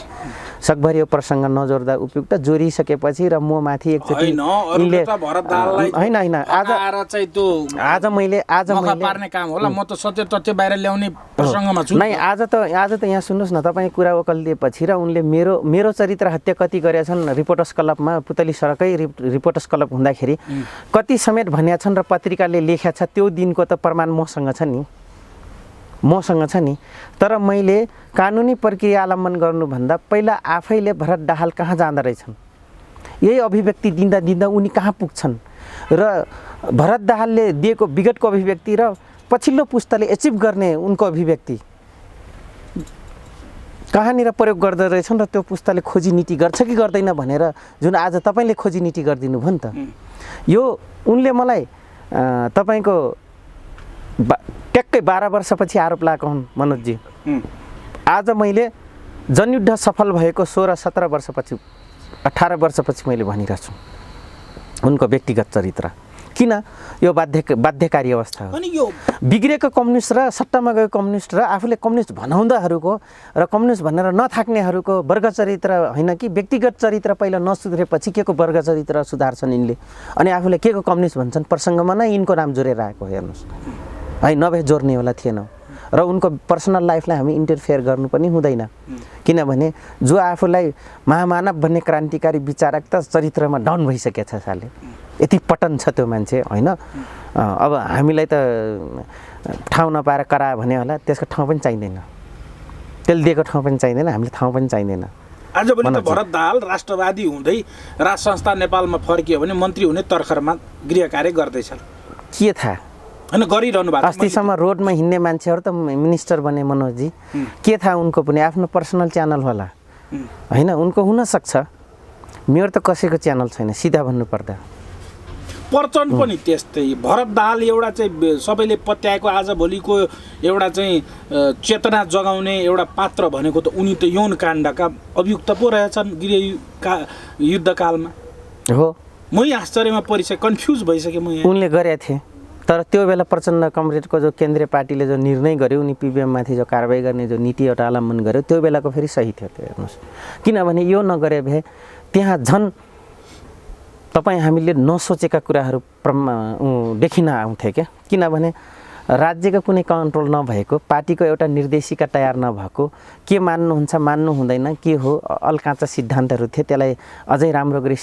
सकभरि यो प्रसङ्ग नजोड्दा उपयुक्त, जोडिसकेपछि र म माथि एकचोटि होइन आज मैले पार्ने काम होला। म त सत्य तथ्य बाहिर ल्याउने प्रसङ्गमा छु। नै आज त यहाँ सुन्नुहोस् न, तपाईँ कुरा ओकलिएपछि र उनले मेरो चरित्र हत्या कति गरेछन् रिपोर्टर्स क्लबमा, पुतली सडकै रिपोर्टर्स क्लब हुँदाखेरि कति समेत भनेका छन् र पत्रिकाले लेख्या छ। त्यो दिनको त प्रमाण मसँग छ नि। तर मैले कानुनी प्रक्रिया अवलम्बन गर्नुभन्दा पहिला आफैले भरत दाहाल कहाँ जाँदो रहेछन्, यही अभिव्यक्ति दिँदा उनी कहाँ पुग्छन् र भरत दाहालले दिएको विगतको अभिव्यक्ति र पछिल्लो पुस्ताले एचिभ गर्ने उनको अभिव्यक्ति कहाँनिर प्रयोग गर्दो रहेछन् र त्यो पुस्ताले खोजी नीति गर्छ कि गर्दैन भनेर जुन आज तपाईँले खोजी नीति गरिदिनु भयो नि त। यो उनले मलाई तपाईँको ट्याक्कै 12 वर्षपछि आरोप लगाएको हुन् मनोजजी। आज मैले जनयुद्ध सफल भएको 16-17 वर्षपछि 18 वर्षपछि मैले भनिरहेको छु उनको व्यक्तिगत चरित्र किन यो बाध्यकारी अवस्था हो। अनि यो बिग्रेको कम्युनिस्ट र सट्टामा गएको कम्युनिस्ट र आफूले कम्युनिस्ट भनाउँदाहरूको र कम्युनिस्ट भनेर नथाक्नेहरूको वर्ग चरित्र होइन कि व्यक्तिगत चरित्र पहिला नसुध्रेपछि के को वर्ग चरित्र सुधार्छन् यिनले अनि आफूले के को कम्युनिस्ट भन्छन् प्रसङ्गमा नै यिनको नाम जोडेर आएको हेर्नुहोस् है नभए जोड्नेवाला थिएन र उनको पर्सनल लाइफलाई हामी इन्टरफेयर गर्नु पनि हुँदैन किनभने जो आफूलाई महामानव भन्ने क्रान्तिकारी विचारक त चरित्रमा डाउन भइसकेछ साले यति पटन छ त्यो मान्छे होइन। अब हामीलाई त ठाउँ नपाएर करायो भने होला त्यसको ठाउँ पनि चाहिँदैन त्यसले दिएको ठाउँ पनि चाहिँदैन हामीले ठाउँ पनि चाहिँदैन। आज पनि त भरत दाहाल राष्ट्रवादी हुँदै राज संस्था नेपालमा फर्कियो भने मन्त्री हुने तर्खरमा गृह कार्य गर्दैछ के थाहा होइन गरिरहनु भएको अस्तिसम्म रोडमा हिँड्ने मान्छेहरू त मिनिस्टर बने मनोजजी के थाहा उनको पनि आफ्नो पर्सनल च्यानल होला होइन उनको हुनसक्छ मेरो त कसैको च्यानल छैन सिधा भन्नुपर्दा। प्रचण्ड पनि त्यस्तै भरत दाहाल एउटा चाहिँ सबैले पत्याएको आजभोलिको एउटा चाहिँ चेतना जगाउने एउटा पात्र भनेको त उनी त यौन काण्डका अभियुक्त पो रहेछन् युद्धकालमा हो। मै आश्चर्यमा परिसकेँ कन्फ्युज भइसकेँ म यहाँ। उनले गरेका थिए तर त्यो बेला प्रचण्ड कमरेडको जो केन्द्रीय पार्टीले जो निर्णय गर्यो उनी पिबिएममाथि जो कारबाही गर्ने जो नीति एउटा अवलम्बन गर्यो त्यो बेलाको फेरि सही थियो त्यो हेर्नुहोस् किनभने यो नगरे भए त्यहाँ झन् तपाईँ हामीले नसोचेका कुराहरू देखिन आउँथे क्या किनभने राज्यको कुनै कन्ट्रोल नभएको पार्टीको एउटा निर्देशिका तयार नभएको के मान्नुहुन्छ मान्नु हुँदैन के हो अलकाँचा सिद्धान्तहरू थिए त्यसलाई अझै राम्रो गरी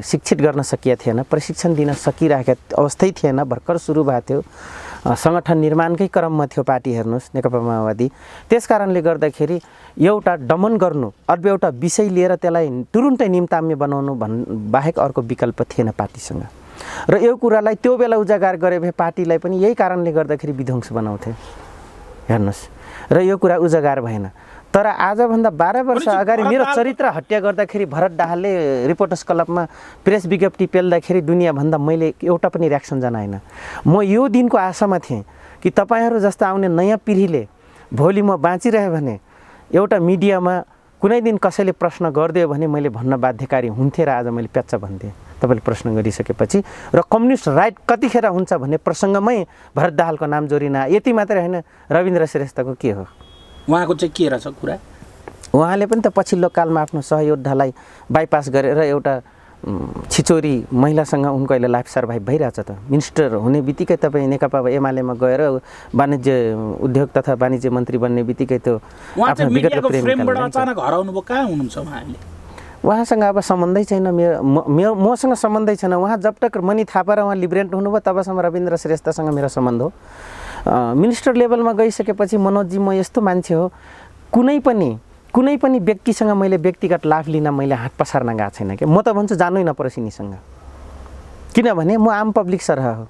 शिक्षित गर्न सकिएको थिएन प्रशिक्षण दिन सकिरहेको अवस्थै थिएन भर्खर सुरु भएको थियो सङ्गठन निर्माणकै क्रममा थियो पार्टी हेर्नुहोस् नेकपा माओवादी त्यस कारणले गर्दाखेरि एउटा दमन गर्नु अर्को एउटा विषय लिएर त्यसलाई तुरुन्तै निम्ताम्य बनाउनु बाहेक अर्को विकल्प थिएन पार्टीसँग र यो कुरालाई त्यो बेला उजागर गरे भए पार्टीलाई पनि यही कारणले गर्दाखेरि विध्वंस बनाउँथे हेर्नुहोस् र यो कुरा उजागर भएन। तर आजभन्दा 12 वर्ष अगाडि मेरो चरित्र हत्या गर्दाखेरि भरत दाहालले रिपोर्टर्स क्लबमा प्रेस विज्ञप्ति पेल्दाखेरि दुनियाँभन्दा मैले एउटा पनि रियाक्सन जनाएन। म यो दिनको आशामा थिएँ कि तपाईँहरू जस्ता आउने नयाँ पिँढीले भोलि म बाँचिरह्यो भने एउटा मिडियामा कुनै दिन कसैले प्रश्न गरिदियो भने मैले भन्न बाध्यकारी हुन्थेँ र आज मैले प्याच्च भन्थेँ तपाईँले प्रश्न गरिसकेपछि र कम्युनिस्ट राइट कतिखेर हुन्छ भन्ने प्रसङ्गमै भरत दाहालको नाम जोडिन यति मात्रै होइन रविन्द्र श्रेष्ठको के हो उहाँको चाहिँ के रहेछ कुरा उहाँले पनि त पछिल्लो कालमा आफ्नो सहयोद्धालाई बाइपास गरेर एउटा छिचोरी महिलासँग उनको अहिले लाइफ सर्भाइभ भइरहेछ त मिनिस्टर हुने बित्तिकै तपाईँ नेकपा एमालेमा गएर वाणिज्य उद्योग तथा वाणिज्य मन्त्री बन्ने बित्तिकै त्यो आफ्नो विगतको प्रेमबाट अचानक हराउनु भयो कहाँ हुनुहुन्छ उहाँले उहाँसँग अब सम्बन्धै छैन मसँग सम्बन्धै छैन उहाँ जब तक मनी थापा र उहाँ लिब्रेन्ट हुनुभयो तबसम्म रविन्द्र श्रेष्ठसँग मेरो सम्बन्ध हो मिनिस्टर लेभलमा गइसकेपछि मनोजजी म यस्तो मान्छे हो कुनै पनि व्यक्तिसँग मैले व्यक्तिगत लाभ लिन मैले हात पसार्न गएको छैन कि म त भन्छु जानै नपरोस् यिनीसँग किनभने म आम पब्लिक सरह हो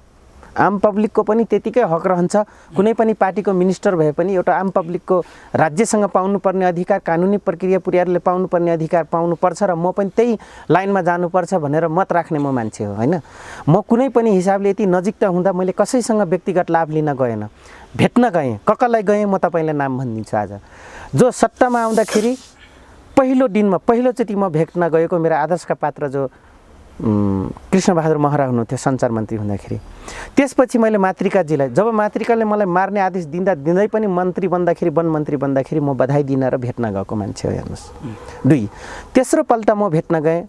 आम पब्लिकको पनि त्यतिकै हक रहन्छ कुनै पनि पार्टीको मिनिस्टर भए पनि एउटा आम पब्लिकको राज्यसँग पाउनुपर्ने अधिकार कानुनी प्रक्रिया पुर्याहरूले पाउनुपर्ने अधिकार पाउनुपर्छ र म पनि त्यही लाइनमा जानुपर्छ भनेर मत राख्ने म मान्छे हो होइन। म कुनै पनि हिसाबले यति नजिकता हुँदा मैले कसैसँग व्यक्तिगत लाभ लिन गएन भेट्न गएँ कसलाई गएँ म तपाईँलाई नाम भनिदिन्छु आज जो सट्टामा आउँदाखेरि पहिलो दिनमा पहिलोचोटि म भेट्न गएको मेरो आदर्शका पात्र जो कृष्णबहादुर महरा हुनुहुन्थ्यो सञ्चार मन्त्री हुँदाखेरि त्यसपछि मैले मातृकाजीलाई जब मातृकाले मलाई मार्ने आदेश दिँदै पनि मन्त्री बन्दाखेरि वन मन्त्री बन्दाखेरि म बधाई दिन र भेट्न गएको मान्छे हो हेर्नुहोस्। 2 तेस्रो पल्ट म भेट्न गएँ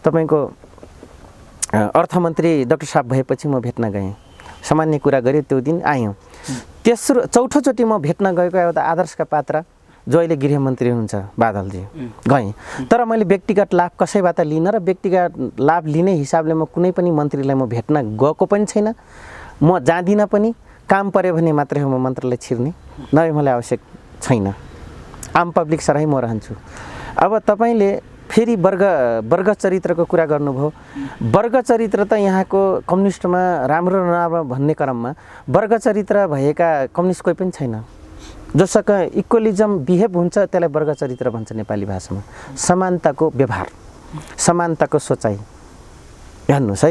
तपाईँको अर्थमन्त्री डाक्टर साहब भएपछि म भेट्न गएँ सामान्य कुरा गरेँ त्यो दिन आयौँ। चौथोचोटि म भेट्न गएको एउटा आदर्शका पात्र जो अहिले गृहमन्त्री हुनुहुन्छ बादलजी गएँ तर मैले व्यक्तिगत लाभ कसैबाट लिन र व्यक्तिगत लाभ लिने हिसाबले म कुनै पनि मन्त्रीलाई म भेट्न गएको पनि छैन म जाँदिनँ पनि काम पर्यो भने मात्रै हो म मन्त्रीलाई छिर्ने नभए मलाई आवश्यक छैन आम पब्लिक सराई म रहन्छु। अब तपाईँले फेरि वर्ग चरित्रको कुरा गर्नुभयो वर्ग चरित्र त यहाँको कम्युनिस्टमा राम्रो नराम्रो भन्ने क्रममा वर्ग चरित्र भएका कम्युनिस्ट कोही पनि छैन जसको इक्वलिजम बिहेभ हुन्छ त्यसलाई वर्ग चरित्र भन्छ नेपाली भाषामा समानताको व्यवहार समानताको सोचाइ हेर्नुहोस् है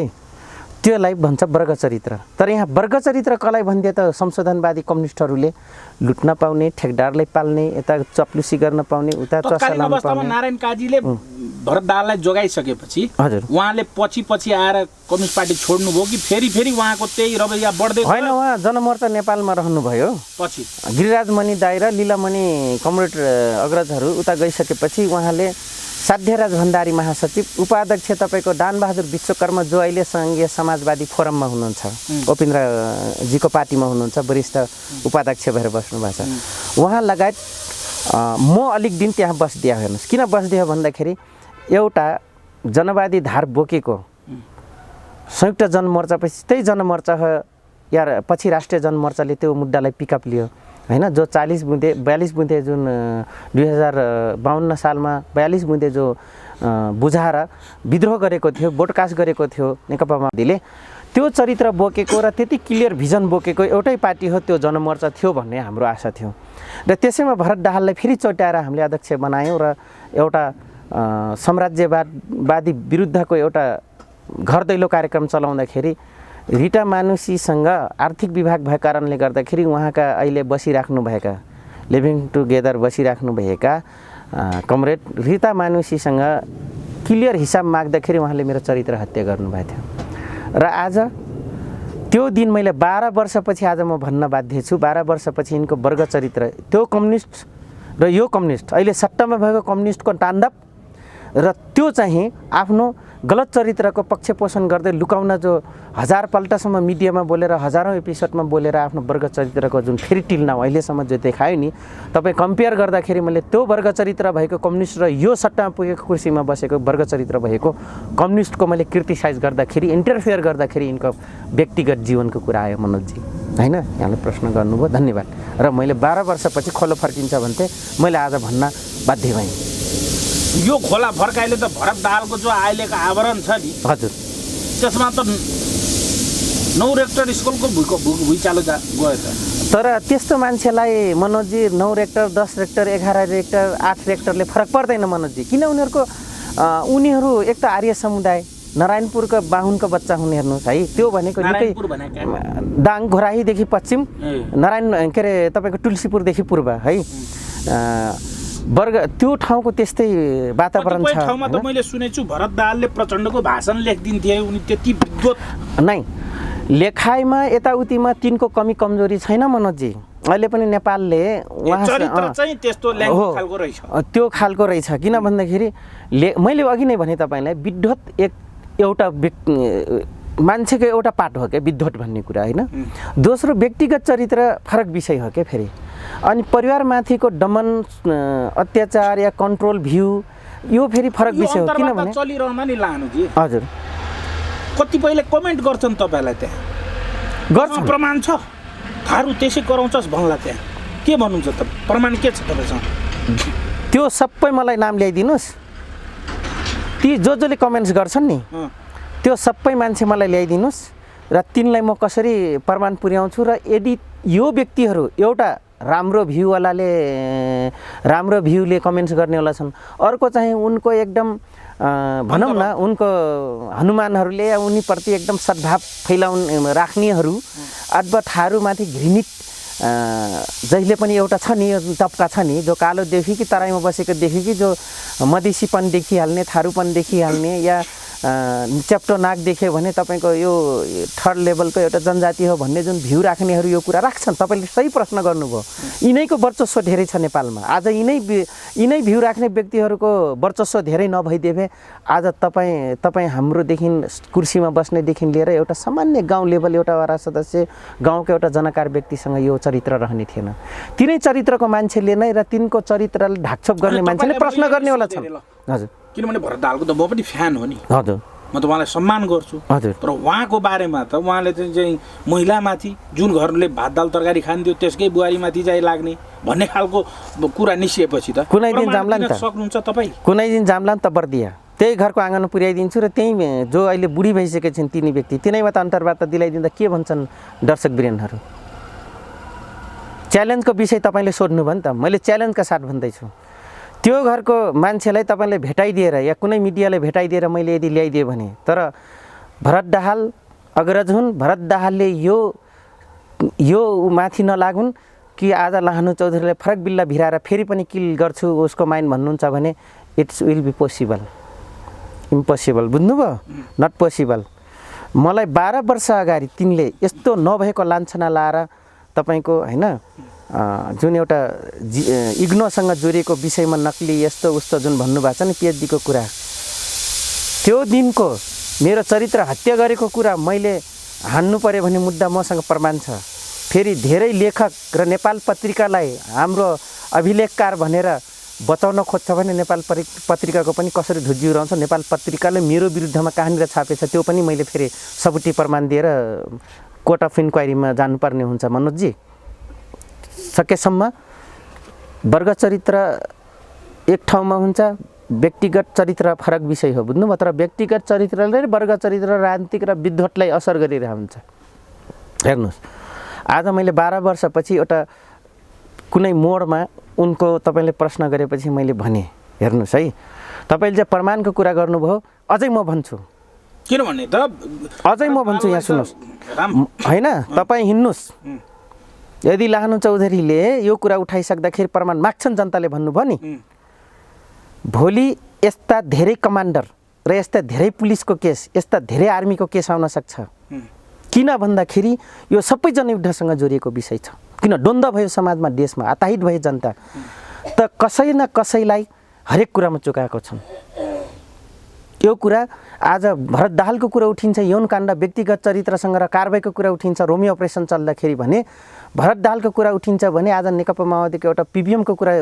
त्योलाई भन्छ वर्ग चरित्र। तर यहाँ वर्ग चरित्र कसलाई भनिदिए त संशोधनवादी कम्युनिस्टहरूले लुट्न पाउने, ठेकदारलाई पाल्ने, यता चप्लुसी गर्न पाउने, उता चसा तत्कालीन लाउन अवस्थामा पाउने। नारायण काजीले भरत दाहाललाई जोगाइसकेपछि हजुर। उहाँले पछि आएर कम्युनिस्ट पार्टी छोड्नुभयो कि फेरि उहाँको त्यही रवैया बढ्दै होइन, उहाँ जनमोर्चा नेपालमा रहनुभयो। पछि गिरिराजमणि दाइ र लीलामणि कमरेड अग्रजहरू उता गइसकेपछि उहाँले साध्यराज भण्डारी महासचिव, उपाध्यक्ष तपाईँको दानबहादुर विश्वकर्मा जो अहिले सङ्घीय समाजवादी फोरममा हुनुहुन्छ, उपेन्द्रजीको पार्टीमा हुनुहुन्छ, वरिष्ठ उपाध्यक्ष भएर बस्नुभएको छ, उहाँ लगायत म अलिक दिन त्यहाँ बस्दिया हेर्नुहोस्। किन बस्दिया भन्दाखेरि एउटा जनवादी धार बोकेको संयुक्त जनमोर्चापछि त्यही जनमोर्चा या पछि राष्ट्रिय जनमोर्चाले त्यो मुद्दालाई पिकअप लियो होइन, जो 42 बुँदे जुन 2052 सालमा 42 बुँदे जो बुझाएर विद्रोह गरेको थियो, बोटकास्ट गरेको थियो नेकपा माओवादीले, त्यो चरित्र बोकेको र त्यति क्लियर भिजन बोकेको एउटै पार्टी हो त्यो जनमोर्चा थियो भन्ने हाम्रो आशा थियो। र त्यसैमा भरत दाहाललाई फेरि चट्याएर हामीले अध्यक्ष बनायौँ र एउटा साम्राज्यवादी विरुद्धको एउटा घर दैलो कार्यक्रम चलाउँदाखेरि रिटा मानुषीसँग आर्थिक विभाग भएको कारणले गर्दाखेरि उहाँका अहिले बसिराख्नुभएका लिभिङ टुगेदर बसिराख्नुभएका कमरेड रिता मानुषीसँग क्लियर हिसाब माग्दाखेरि उहाँले मेरो चरित्र हत्या गर्नुभएको थियो। र आज त्यो दिन मैले 12 वर्षपछि आज म भन्न बाध्य छु, 12 वर्षपछि यिनको वर्ग चरित्र, त्यो कम्युनिस्ट र यो कम्युनिस्ट, अहिले सट्टामा भएको कम्युनिस्टको ताण्डव र त्यो चाहिँ आफ्नो गलत चरित्रको पक्ष पोषण गर्दै लुकाउन जो 1000 पल्टसम्म मिडियामा बोलेर, हजारौँ एपिसोडमा बोलेर आफ्नो वर्ग चरित्रको जुन फेरि टिल्न अहिलेसम्म जो देखायो नि, तपाईँ कम्पेयर गर्दाखेरि मैले त्यो वर्ग चरित्र भएको कम्युनिस्ट र यो सट्टामा पुगेको कुर्सीमा बसेको वर्ग चरित्र भएको कम्युनिस्टको मैले क्रिटिसाइज गर्दाखेरि, इन्टरफेयर गर्दाखेरि यिनको व्यक्तिगत जीवनको कुरा आयो मनोजजी होइन। यहाँले प्रश्न गर्नुभयो, धन्यवाद। र मैले 12 वर्षपछि खोलो फर्किन्छ भन्थे, मैले आज भन्न बाध्य भएँ। यो खोला फर्काइले त भरत दाहालको जो अहिलेको आवरण छ नि, हजुर, त्यसमा त 9 रेक्टर स्कुलको भुइँचालो गयो त। तर त्यस्तो मान्छेलाई मनोजजी 9 रेक्टर, 10 रेक्टर, 11 रेक्टर, 8 रेक्टरले फरक पर्दैन मनोजजी। किन उनीहरू एक त आर्य समुदाय, नारायणपुरको बाहुनको बच्चा हुने हेर्नुहोस् है, त्यो भनेको निकै दाङ घोराहीदेखि पश्चिम, नारायण के अरे तपाईँको तुलसीपुरदेखि पूर्व है, वर्ग त्यो ठाउँको त्यस्तै वातावरण छ। ठाउँमा त मैले सुनेछु भरत दाहालले प्रचण्डको भाषण लेखिदिन्थे, उनी त्यति विद्वत नै लेखाइमा यताउतिमा तिनको कमी कमजोरी छैन मनोजजी। अहिले पनि नेपालले त्यो खालको रहेछ। किन भन्दाखेरि मैले अघि नै भने तपाईँलाई विद्वत एउटा मान्छेको एउटा पाठ हो क्या विद्वत भन्ने कुरा होइन। दोस्रो व्यक्तिगत चरित्र फरक विषय हो क्या फेरि। अनि परिवारमाथिको दमन, अत्याचार या कन्ट्रोल भ्यू यो फेरि फरक विषय हो। किनभने चलिरहन नि लानुजी हजुर कतिपयले कमेन्ट गर्छन् तपाईँलाई, त्यहाँ गर्छ प्रमाण छ, थारू त्यसै कराउँछस् भन्ला, त्यहाँ के भन्नुहुन्छ त, प्रमाण के छ तपाईँसँग? त्यो सबै मलाई नाम ल्याइदिनुहोस्। ती जसले कमेन्ट्स गर्छन् नि त्यो सबै मान्छे मलाई ल्याइदिनुहोस् र तिनलाई म कसरी प्रमाण पुर्याउँछु। र यदि यो व्यक्तिहरू एउटा राम्रो भ्यूले कमेन्ट्स गर्नेवाला छन्, अर्को चाहिँ उनको एकदम भनौँ न उनको हनुमानहरूले या उनीप्रति एकदम सद्भाव राख्नेहरू अथवा थारूमाथि घृणित जहिले पनि एउटा छ नि तबका छ नि, जो कालो देखि कि तराईमा बसेको देखि कि जो मधेसीपन देखिहाल्ने, थारूपन देखिहाल्ने या च्याप्टो नाक देख्यो भने तपाईँको यो थर्ड लेभलको एउटा जनजाति हो भन्ने जुन भ्यू राख्नेहरू यो कुरा राख्छन्। तपाईँले सही प्रश्न गर्नुभयो। यिनैको वर्चस्व धेरै छ नेपालमा। आज यिनै भ्यू राख्ने व्यक्तिहरूको वर्चस्व धेरै नभइदिए आज तपाईँ हाम्रोदेखि कुर्सीमा बस्नेदेखि लिएर एउटा सामान्य गाउँ लेभल एउटा वडा सदस्य, गाउँको एउटा जनकार व्यक्तिसँग यो चरित्र रहने थिएन। तिनै चरित्रको मान्छेले नै र तिनको चरित्रलाई ढाकछोप गर्ने मान्छेले प्रश्न गर्नेवाला छन्। हजुर, किनभने भरत दाहालको त म पनि फ्यान हो नि। हजुर, म त उहाँलाई सम्मान गर्छु। हजुर, तर उहाँको बारेमा त उहाँले चाहिँ महिलामाथि जुन घरले भात दाल तरकारी खान्थ्यो त्यसकै बुहारीमाथि चाहिँ लाग्ने भन्ने खालको कुरा निस्किएपछि त कुनै दिन जाम्ला नि त सक्नुहुन्छ तपाईँ, कुनै दिन जाम्ला नि त बर्दिया त्यही घरको आँगनमा पुर्याइदिन्छु र त्यही जो अहिले बुढी भइसकेका छन् तिनी व्यक्ति तिनैमा त अन्तर्वार्ता दिलाइदिँदा के भन्छन् दर्शक वीरेनहरू। च्यालेन्जको विषय तपाईँले सोध्नुभयो नि त, मैले च्यालेन्जका साथ भन्दैछु। त्यो घरको मान्छेलाई तपाईँले भेटाइदिएर या कुनै मिडियाले भेटाइदिएर मैले यदि ल्याइदिएँ भने, तर भरत दाहाल अग्रज हुन्, भरत दाहालले यो माथि नलागुन् कि आज लाहनु चौधरीले फरक बिल्ला भिराएर फेरि पनि किल गर्छु उसको माइन्ड भन्नुहुन्छ भने it's will be possible, impossible. बुझ्नुभयो? Not possible. मलाई 12 वर्ष अगाडि तिनले यस्तो नभएको लान्छना लाएर तपाईँको होइन जुन एउटा इग्नोसँग जोडिएको विषयमा नक्ली यस्तो उस्तो जुन भन्नुभएको छ नि पिएचडीको कुरा, त्यो दिनको मेरो चरित्र हत्या गरेको कुरा मैले हान्नु पर्यो भने मुद्दा मसँग प्रमाण छ। फेरि धेरै लेखक र नेपाल पत्रिकालाई हाम्रो अभिलेखकार भनेर बचाउन खोज्छ भने नेपाल पत्रिकाको पनि कसरी धुज्जिउराउँछ। नेपाल पत्रिकाले मेरो विरुद्धमा कहाँनिर छापेछ त्यो पनि मैले फेरि सबुटी प्रमाण दिएर कोर्ट अफ इन्क्वायरीमा जानुपर्ने हुन्छ। मनोजजी, सकेसम्म वर्ग चरित्र एक ठाउँमा हुन्छ, व्यक्तिगत चरित्र फरक विषय हो। बुझ्नुभयो? तर व्यक्तिगत चरित्रले वर्ग चरित्र राजनीतिक र विद्वतलाई असर गरिरहेको हुन्छ। हेर्नुहोस्, आज मैले 12 वर्षपछि एउटा कुनै मोडमा उनको तपाईँले प्रश्न गरेपछि मैले भने, हेर्नुहोस् है, तपाईँले चाहिँ प्रमाणको कुरा गर्नुभयो, अझै म भन्छु। किनभने त अझै म भन्छु, यहाँ सुन्नुहोस् होइन, तपाईँ हिँड्नुहोस्। यदि लाहनु चौधरीले यो कुरा उठाइसक्दाखेरि प्रमाण माग्छन् जनताले भन्नुभयो नि, भोलि यस्ता धेरै कमान्डर र यस्ता धेरै पुलिसको केस, यस्ता धेरै आर्मीको केस आउन सक्छ। किन भन्दाखेरि यो सबै जनयुद्धसँग जोडिएको विषय छ। किन द्वन्द्व भयो समाजमा, देशमा आताहित भयो जनता, त कसै न कसैलाई हरेक कुरामा चुकाएको छन्। यो कुरा आज भरत दाहालको कुरा उठिन्छ, यौन काण्ड व्यक्तिगत चरित्रसँग र कारबाहीको कुरा उठिन्छ रोमी अपरेसन चल्दाखेरि भने, भरत दाहालको कुरा उठिन्छ भने आज नेकपा माओवादीको एउटा पिबिएमको कुरा,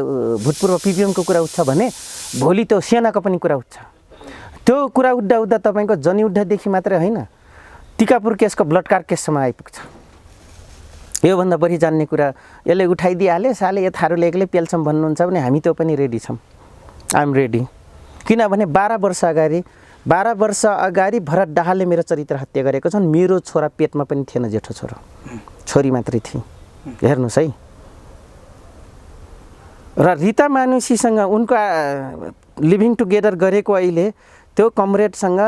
भूतपूर्व पिबिएमको कुरा उठ्छ भने भोलि त्यो सेनाको पनि कुरा उठ्छ। त्यो कुरा उठ्दा तपाईँको जनयुद्धदेखि मात्रै होइन, टिकापुर केसको बलात्कार केससम्म आइपुग्छ। योभन्दा बढी जान्ने कुरा यसले उठाइदिइहाले, साले यथाहरूले एक्लै पेल्छौँ भन्नुहुन्छ भने हामी त्यो पनि रेडी छौँ। I'm ready. किनभने 12 वर्ष अगाडि भरत दाहालले मेरो चरित्र हत्या गरेको छन्। मेरो छोरा पेटमा पनि थिएन, जेठो छोरो, छोरी मात्रै थिए। हेर्नुहोस् है। र रिता मानुषीसँग उनको लिभिङ टुगेदर गरेको अहिले त्यो कमरेडसँग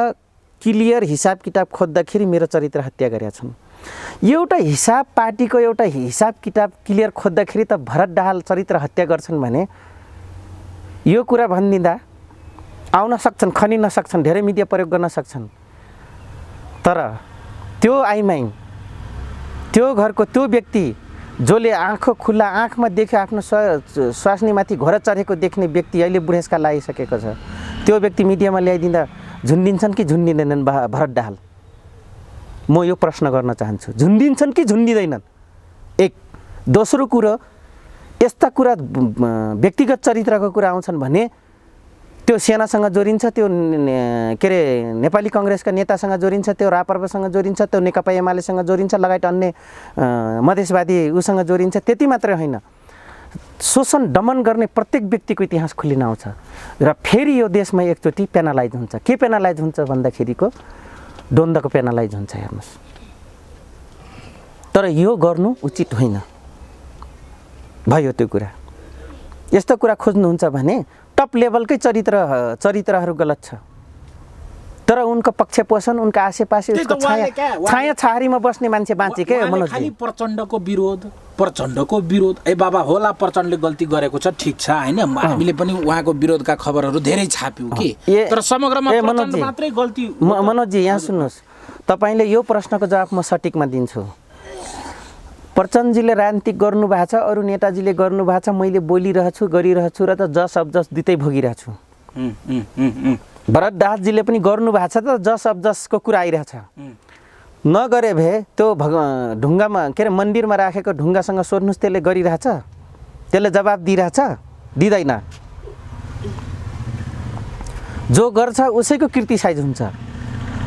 क्लियर हिसाब किताब खोज्दाखेरि मेरो चरित्र हत्या गरेका छन्। एउटा हिसाब पार्टीको एउटा हिसाब किताब क्लियर खोज्दाखेरि त भरत दाहाल चरित्र हत्या गर्छन् भने यो कुरा भनिदिँदा आउन सक्छन्, खनिन सक्छन्, धेरै मिडिया प्रयोग गर्न सक्छन्। तर त्यो आइमाइन, त्यो घरको त्यो व्यक्ति जसले आँखो खुल्ला आँखमा देख्यो आफ्नो स्वास्नीमाथि घोडा चढेको देख्ने व्यक्ति अहिले बुढेसकाल आइसकेको छ, त्यो व्यक्ति मिडियामा ल्याइदिँदा झुन्डिन्छन् कि झुन्डिँदैनन् भरत दाहाल? म यो प्रश्न गर्न चाहन्छु, झुन्डिन्छन् कि झुन्डिँदैनन्? एक। दोस्रो कुरो, यस्ता कुरा व्यक्तिगत चरित्रको कुरा आउँछन् भने त्यो सेनासँग जोडिन्छ, त्यो के अरे नेपाली कङ्ग्रेसका नेतासँग जोडिन्छ, त्यो राप्रपासँग जोडिन्छ, त्यो नेकपा एमालेसँग जोडिन्छ, लगायत अन्य मधेसवादी उसँग जोडिन्छ। त्यति मात्रै होइन, शोषण दमन गर्ने प्रत्येक व्यक्तिको इतिहास खुलिन आउँछ र फेरि यो देशमा एकचोटि पेनालाइज हुन्छ। के पेनालाइज हुन्छ भन्दाखेरिको द्वन्द्वको पेनालाइज हुन्छ। हेर्नुहोस्, तर यो गर्नु उचित होइन भयो त्यो कुरा। यस्तो कुरा खोज्नुहुन्छ भने टप लेभलकै चरित्रहरू गलत छ, तर उनको पक्ष पोषण, उनका आसेपासे उसको छाया छाहारीमा बस्ने मान्छे बाँचे के मनोज? खाली प्रचण्डको विरोध ए बाबा होला प्रचण्डले गल्ती गरेको छ, ठिक छ होइन, हामीले पनि उहाँको विरोधका खबरहरू धेरै छाप्यौँ कि, तर समग्रमा प्रचण्ड मात्रै गल्ती। मनोजजी यहाँ सुन्नुहोस्, तपाईँले यो प्रश्नको जवाफ म सटिकमा दिन्छु। प्रचण्डजीले राजनीतिक गर्नुभएको छ, अरू नेताजीले गर्नुभएको छ, मैले बोलिरहेछु, गरिरहेछु र त जस अब जस दुइटै भोगिरहेछु। भरत दाहालजीले पनि गर्नुभएको छ, त जस अब जसको कुरा आइरहेछ। नगरे भए त्यो ढुङ्गामा के अरे मन्दिरमा राखेको ढुङ्गासँग सोध्नुहोस्, त्यसले गरिरहेछ, त्यसले जवाब दिइरहेछ, दिँदैन। जो गर्छ उसैको क्रिटिसाइज हुन्छ,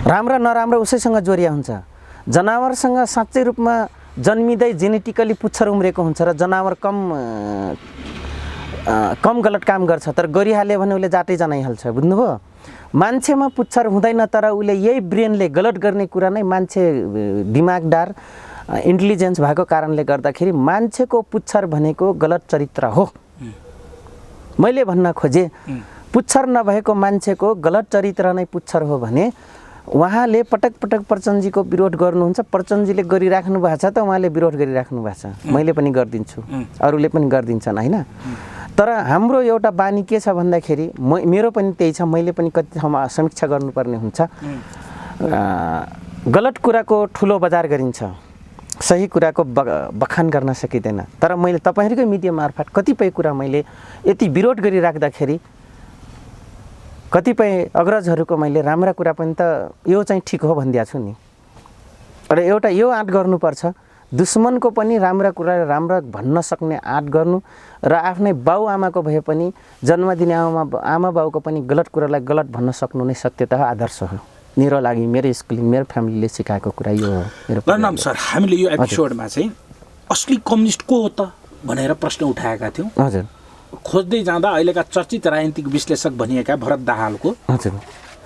राम्रो नराम्रो उसैसँग जोडिया हुन्छ। जनावरसँग साँच्चै रूपमा जन्मिँदै जेनेटिकली पुच्छर उम्रेको हुन्छ र जनावर कम गलत काम गर्छ, तर गरिहाल्यो भने उसले जातै जनाइहाल्छ। बुझ्नुभयो? मान्छेमा पुच्छर हुँदैन, तर उसले यही ब्रेनले गलत गर्ने कुरा नै, मान्छे दिमागदार इन्टेलिजेन्स भएको कारणले गर्दाखेरि मान्छेको पुच्छर भनेको गलत चरित्र हो। मैले भन्न खोजेँ, पुच्छर नभएको मान्छेको गलत चरित्र नै पुच्छर हो भने उहाँले पटक पटक प्रचण्डजीको विरोध गर्नुहुन्छ, प्रचण्डजीले गरिराख्नु भएको छ त उहाँले विरोध गरिराख्नु भएको छ, मैले पनि गरिदिन्छु, अरूले पनि गरिदिन्छन् होइन। तर हाम्रो एउटा बानी के छ भन्दाखेरि मेरो पनि त्यही छ, मैले पनि कति ठाउँमा समीक्षा गर्नुपर्ने हुन्छ। गलत कुराको ठुलो बजार गरिन्छ, सही कुराको बखान गर्न सकिँदैन। तर मैले तपाईँहरूकै मिडिया मार्फत कतिपय कुरा मैले यति विरोध गरिराख्दाखेरि कतिपय अग्रजहरूको मैले राम्रा कुरा पनि त यो चाहिँ ठिक हो भनिदिएको छु नि। र एउटा यो आँट गर्नुपर्छ, दुश्मनको पनि राम्रा कुरा राम्रा भन्न सक्ने आँट गर्नु, र आफ्नै बाउआमाको भए पनि जन्म दिने आमा बाउको पनि गलत कुरालाई गलत भन्न सक्नु नै सत्यतः आदर्श हो। मेरो लागि मेरो स्कुलिङ मेरो फ्यामिलीले सिकाएको कुरा यो हो। मेरो प्रणाम सर, हामीले यो एपिसोडमा चाहिँ असली कम्युनिस्ट को हो त भनेर प्रश्न उठाएका थियौँ। हजुर। खोज्दै जाँदा अहिलेका चर्चित राजनीतिक विश्लेषक भनिएका भरत दाहालको हजुर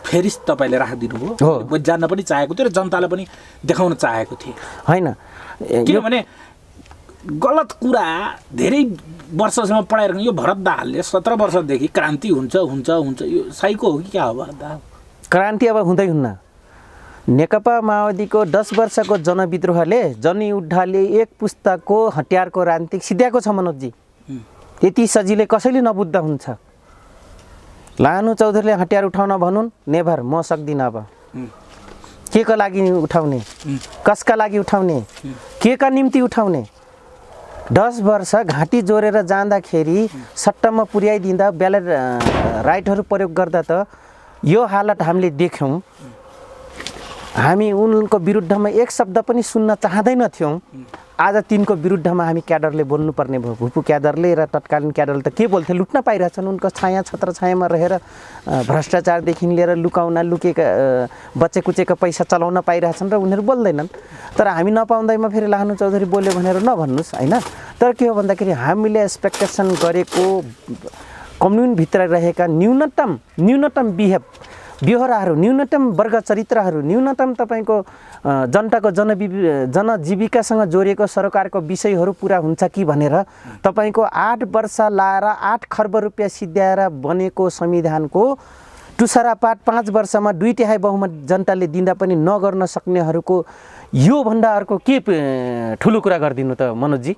फेरिस तपाईँले राखिदिनु भयो। जान्न पनि चाहेको थियो र जनतालाई पनि देखाउन चाहेको थिएँ होइन। किनभने गलत कुरा धेरै वर्षसम्म पढाइरहेको यो भरत दाहालले 17 वर्षदेखि क्रान्ति हुन्छ हुन्छ हुन्छ यो साइको हो कि क्या हो भरत दाहाल? क्रान्ति अब हुँदै हुन्न। नेकपा माओवादीको 10 वर्षको जनविद्रोहले जनयुद्धले एक पुस्ताको हतियारको राजनीतिक सिद्ध्याएको छ मनोजजी। यति सजिलै कसैले नबुझ्द हुन्छ। लानु चौधरीले हतियार उठाउन भनुन्, नेभर, म सक्दिनँ। अब के का लागि उठाउने, कसका लागि उठाउने, के का निम्ति उठाउने? 10 वर्ष घाँटी जोडेर जाँदाखेरि सट्टामा पुर्याइदिँदा ब्यालेट राइटहरू प्रयोग गर्दा त यो हालत हामीले देख्यौँ। हामी उनको विरुद्धमा एक शब्द पनि सुन्न चाहँदैनथ्यौँ। आज तिनको विरुद्धमा हामी क्याडरले बोल्नुपर्ने भयो। भुपु क्याडरले र तत्कालीन क्याडरले त के बोल्थे, लुट्न पाइरहेछन्। उनको छाया छत्र छायामा रहेर भ्रष्टाचारदेखि लिएर लुकेका बचेकुचेका पैसा चलाउन पाइरहेछन् र उनीहरू बोल्दैनन्। तर हामी नपाउँदैमा फेरि लानु चौधरी बोल्यो भनेर नभन्नुहोस् होइन। तर के हो भन्दाखेरि हामीले एक्सपेक्टेसन गरेको कम्युनिटीभित्र रहेका न्यूनतम व्यवहारहरू, न्यूनतम वर्ग चरित्रहरू, न्यूनतम तपाईँको जनताको जनजीविकासँग जोडिएको सरकारको विषयहरू पुरा हुन्छ कि भनेर तपाईँको 8 वर्ष लाएर 8 खर्ब रुपियाँ सिद्ध्याएर बनेको संविधानको टुसारापात 5 वर्षमा 2/3 बहुमत जनताले दिँदा पनि नगर्न सक्नेहरूको योभन्दा अर्को के ठुलो कुरा गरिदिनु त मनोजजी?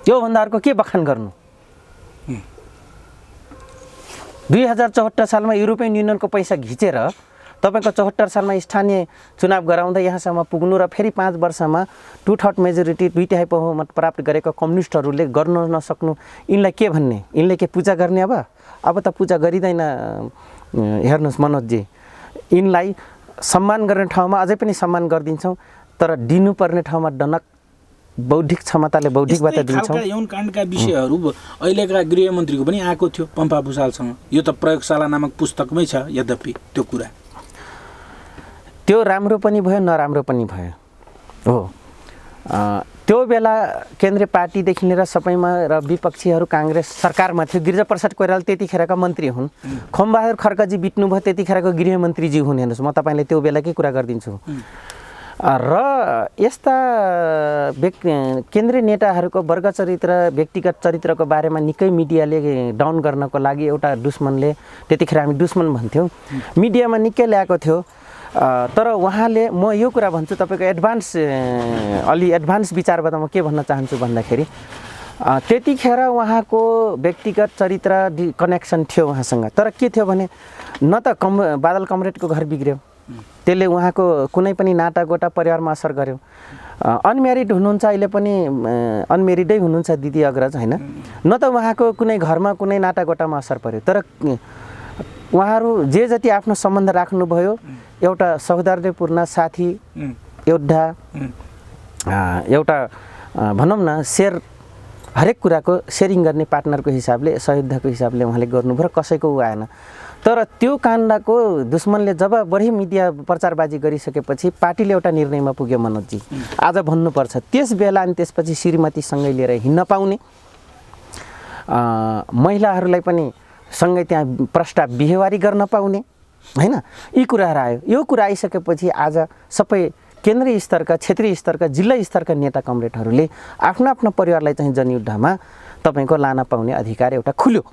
योभन्दा अर्को के बखान गर्नु? 2074 सालमा युरोपियन युनियनको पैसा घिचेर तपाईँको 74 सालमा स्थानीय चुनाव गराउँदा यहाँसम्म पुग्नु र फेरि 5 वर्षमा 2/3 मेजोरिटी 2/3 बहुमत प्राप्त गरेको कम्युनिस्टहरूले गर्न नसक्नु, यिनलाई के भन्ने? यिनले के पूजा गर्ने? अब त पूजा गरिँदैन। हेर्नुहोस् मनोजजी, यिनलाई सम्मान गर्ने ठाउँमा अझै पनि सम्मान गरिदिन्छौँ, तर दिनुपर्ने ठाउँमा डनक बौद्धिक क्षमताले बौद्धिकबाट दिन्छौँ। यौन काण्डका विषयहरू अहिलेका गृहमन्त्रीको पनि आएको थियो पम्पा भुसालसँग। यो त प्रयोगशाला नामक पुस्तकमै छ। यद्यपि त्यो कुरा त्यो राम्रो पनि भयो नराम्रो पनि भयो हो। त्यो बेला केन्द्रीय पार्टीदेखि लिएर सबैमा र विपक्षीहरू काङ्ग्रेस सरकारमा थियो। गिरिजाप्रसाद कोइराला त्यतिखेरका मन्त्री हुन्। खोमबहादुर खड्काजी बित्नुभयो त्यतिखेरको गृहमन्त्रीजी हुन्। हेर्नुहोस्, म तपाईँलाई त्यो बेलाकै कुरा गरिदिन्छु। र यस्ता केन्द्रीय नेताहरूको वर्ग चरित्र व्यक्तिगत चरित्रको बारेमा निकै मिडियाले डाउन गर्नको लागि एउटा दुश्मनले, त्यतिखेर हामी दुश्मन भन्थ्यौँ, मिडियामा निकै ल्याएको थियो। तर उहाँले, म यो कुरा भन्छु तपाईँको एडभान्स विचारबाट म के भन्न चाहन्छु भन्दाखेरि त्यतिखेर उहाँको व्यक्तिगत चरित्र कनेक्सन थियो उहाँसँग। तर के थियो भने न त बादल कमरेडको घर बिग्रियो, त्यसले उहाँको कुनै पनि नातागोटा परिवारमा असर गर्यो। अनम्यारिड हुनुहुन्छ, अहिले पनि अनम्यारिडै हुनुहुन्छ दिदी अग्रज होइन। न त उहाँको कुनै घरमा कुनै नातागोटामा असर पर्यो। तर उहाँहरू जे जति आफ्नो सम्बन्ध राख्नुभयो, एउटा सौहार्दपूर्ण साथी, योद्धा, एउटा भनौँ न हरेक कुराको सेयरिङ गर्ने पार्टनरको हिसाबले, सहयोद्धको हिसाबले उहाँले गर्नुभयो र कसैको आएन। तर त्यो काण्डको दुश्मनले जब बढी मिडिया प्रचारबाजी गरिसकेपछि पार्टीले एउटा निर्णयमा पुग्यो मनोजजी, आज भन्नुपर्छ। त्यस बेला अनि त्यसपछि श्रीमतीसँगै लिएर हिँड्न पाउने, महिलाहरूलाई पनि सँगै त्यहाँ प्रस्ताव बिहेवारी गर्न पाउने होइन, यी कुराहरू आयो। यो कुरा आइसकेपछि आज सबै केन्द्रीय स्तरका, क्षेत्रीय स्तरका, जिल्ला स्तरका नेता कमरेडहरूले आफ्नो आफ्नो परिवारलाई चाहिँ जनयुद्धमा तपाईँको लान पाउने अधिकार एउटा खुल्यो।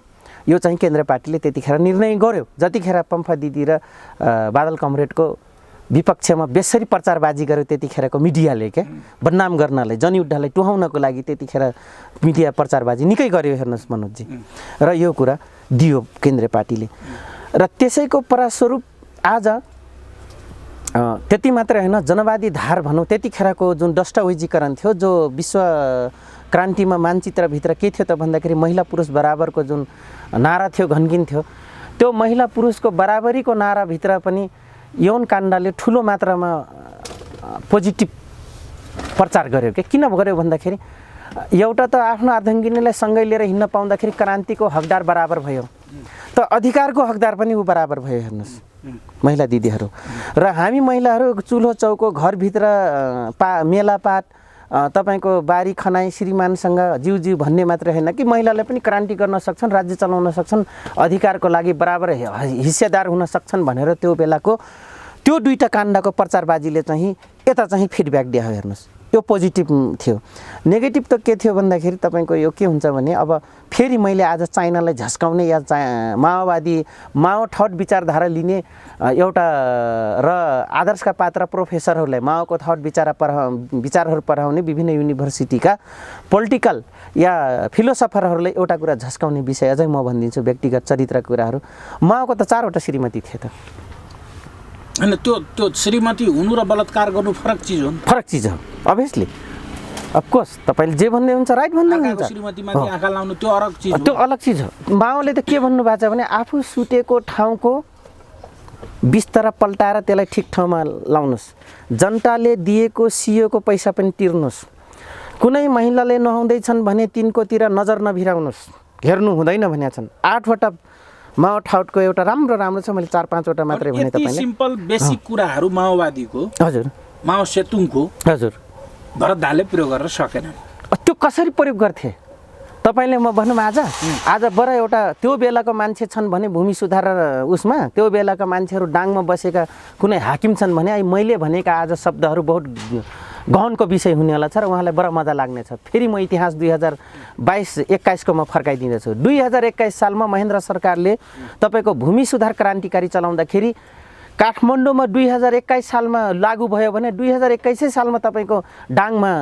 यो चाहिँ केन्द्रीय पार्टीले त्यतिखेर निर्णय गर्यो। जतिखेर पम्फा दिदी र बादल कमरेडको विपक्षमा बेसरी प्रचारबाजी गर्यो त्यतिखेरको मिडियाले क्या बदनाम गर्नलाई जनयुद्धलाई टुहाउनको लागि त्यतिखेर मिडिया प्रचारबाजी निकै गर्यो हेर्नुहोस् मनोजजी। र यो कुरा दियो केन्द्रीय पार्टीले र त्यसैको फलस्वरूप आज त्यति मात्रै होइन जनवादी धार भनौँ त्यतिखेरको जुन दस्तावेजीकरण थियो जो विश्व क्रान्तिमा मानचित्रभित्र के थियो त भन्दाखेरि महिला पुरुष बराबरको जुन नारा थियो घन्किन्थ्यो त्यो महिला पुरुषको बराबरीको नाराभित्र पनि यौन काण्डले ठुलो मात्रामा पोजिटिभ प्रचार गर्यो क्या। किन गर्यो भन्दाखेरि एउटा त आफ्नो अर्धाङ्गिनीलाई सँगै लिएर हिँड्न पाउँदाखेरि क्रान्तिको हकदार बराबर भयो त अधिकारको हकदार पनि ऊ बराबर भयो हेर्नुहोस् महिला दिदीहरू। र हामी महिलाहरू चुल्हो चौको घरभित्र मेलापात तपाईँको बारी खनाई श्रीमानसँग जिउ भन्ने मात्रै होइन कि महिलाले पनि क्रान्ति गर्न सक्छन्, राज्य चलाउन सक्छन्, अधिकारको लागि बराबर हिस्सेदार हुन सक्छन् भनेर त्यो बेलाको त्यो दुईटा काण्डको प्रचारबाजीले चाहिँ यता चाहिँ फिडब्याक दियो हेर्नुहोस्। यो पोजिटिभ थियो। नेगेटिभ त के थियो भन्दाखेरि तपाईँको यो के हुन्छ भने अब फेरि मैले आज चाइनालाई झस्काउने या माओ थर्ड विचारधारा लिने एउटा र आदर्शका पात्र प्रोफेसरहरूलाई माओको थर्ड विचारहरू पढाउने विभिन्न युनिभर्सिटीका पोलिटिकल या फिलोसफरहरूलाई एउटा कुरा झस्काउने विषय अझै म भनिदिन्छु व्यक्तिगत चरित्रका कुराहरू। माओको त 4वटा श्रीमती थिए त हैन त्यो श्रीमती हुनु र बलात्कार गर्नु फरक चिज हो। फरक चिज हो अभियसली अफकोर्स। तपाईँले जे भन्दै हुन्छ राइट भन्दै हुन्छ। श्रीमतीमाथि आँखा लाउनु त्यो अलग चिज हो। त्यो अलग चिज हो। माओले त के भन्नुभएको छ भने आफू सुतेको ठाउँको बिस्तारा पल्टाएर त्यसलाई ठिक ठाउँमा लाउनुहोस्, जनताले दिएको सियोको पैसा पनि तिर्नुहोस्, कुनै महिलाले नुहाउँदैछन् भने तिनकोतिर नजर नभिराउनुहोस्, हेर्नु हुँदैन भनेका छन्। 8वटा माओ ठाउटको एउटा राम्रो छ, मैले 4-5वटा मात्रै भने तपाईँले। सिम्पल बेसिक कुराहरू माओवादीको हजुर माओ सेतुङको हजुर भरत दाहालले प्रयोग गर्न सकेनन्। त्यो कसरी प्रयोग गर्थे तपाईँले म भनौँ आज बडा एउटा त्यो बेलाको मान्छे छन् भने भूमि सुधार उसमा त्यो बेलाका मान्छेहरू डाङमा बसेका कुनै हाकिम छन् भने मैले भनेका आज शब्दहरू बहुत गहनको विषय हुनेवाला छ र उहाँलाई बडा मजा लाग्नेछ। फेरि म इतिहास 2022-21 को म फर्काइदिँदैछु। 2021 सालमा महेन्द्र सरकारले तपाईँको भूमि सुधार क्रान्तिकारी चलाउँदाखेरि काठमाडौँमा 2021 सालमा लागू भयो भने 2021 सालमा तपाईँको डाङमा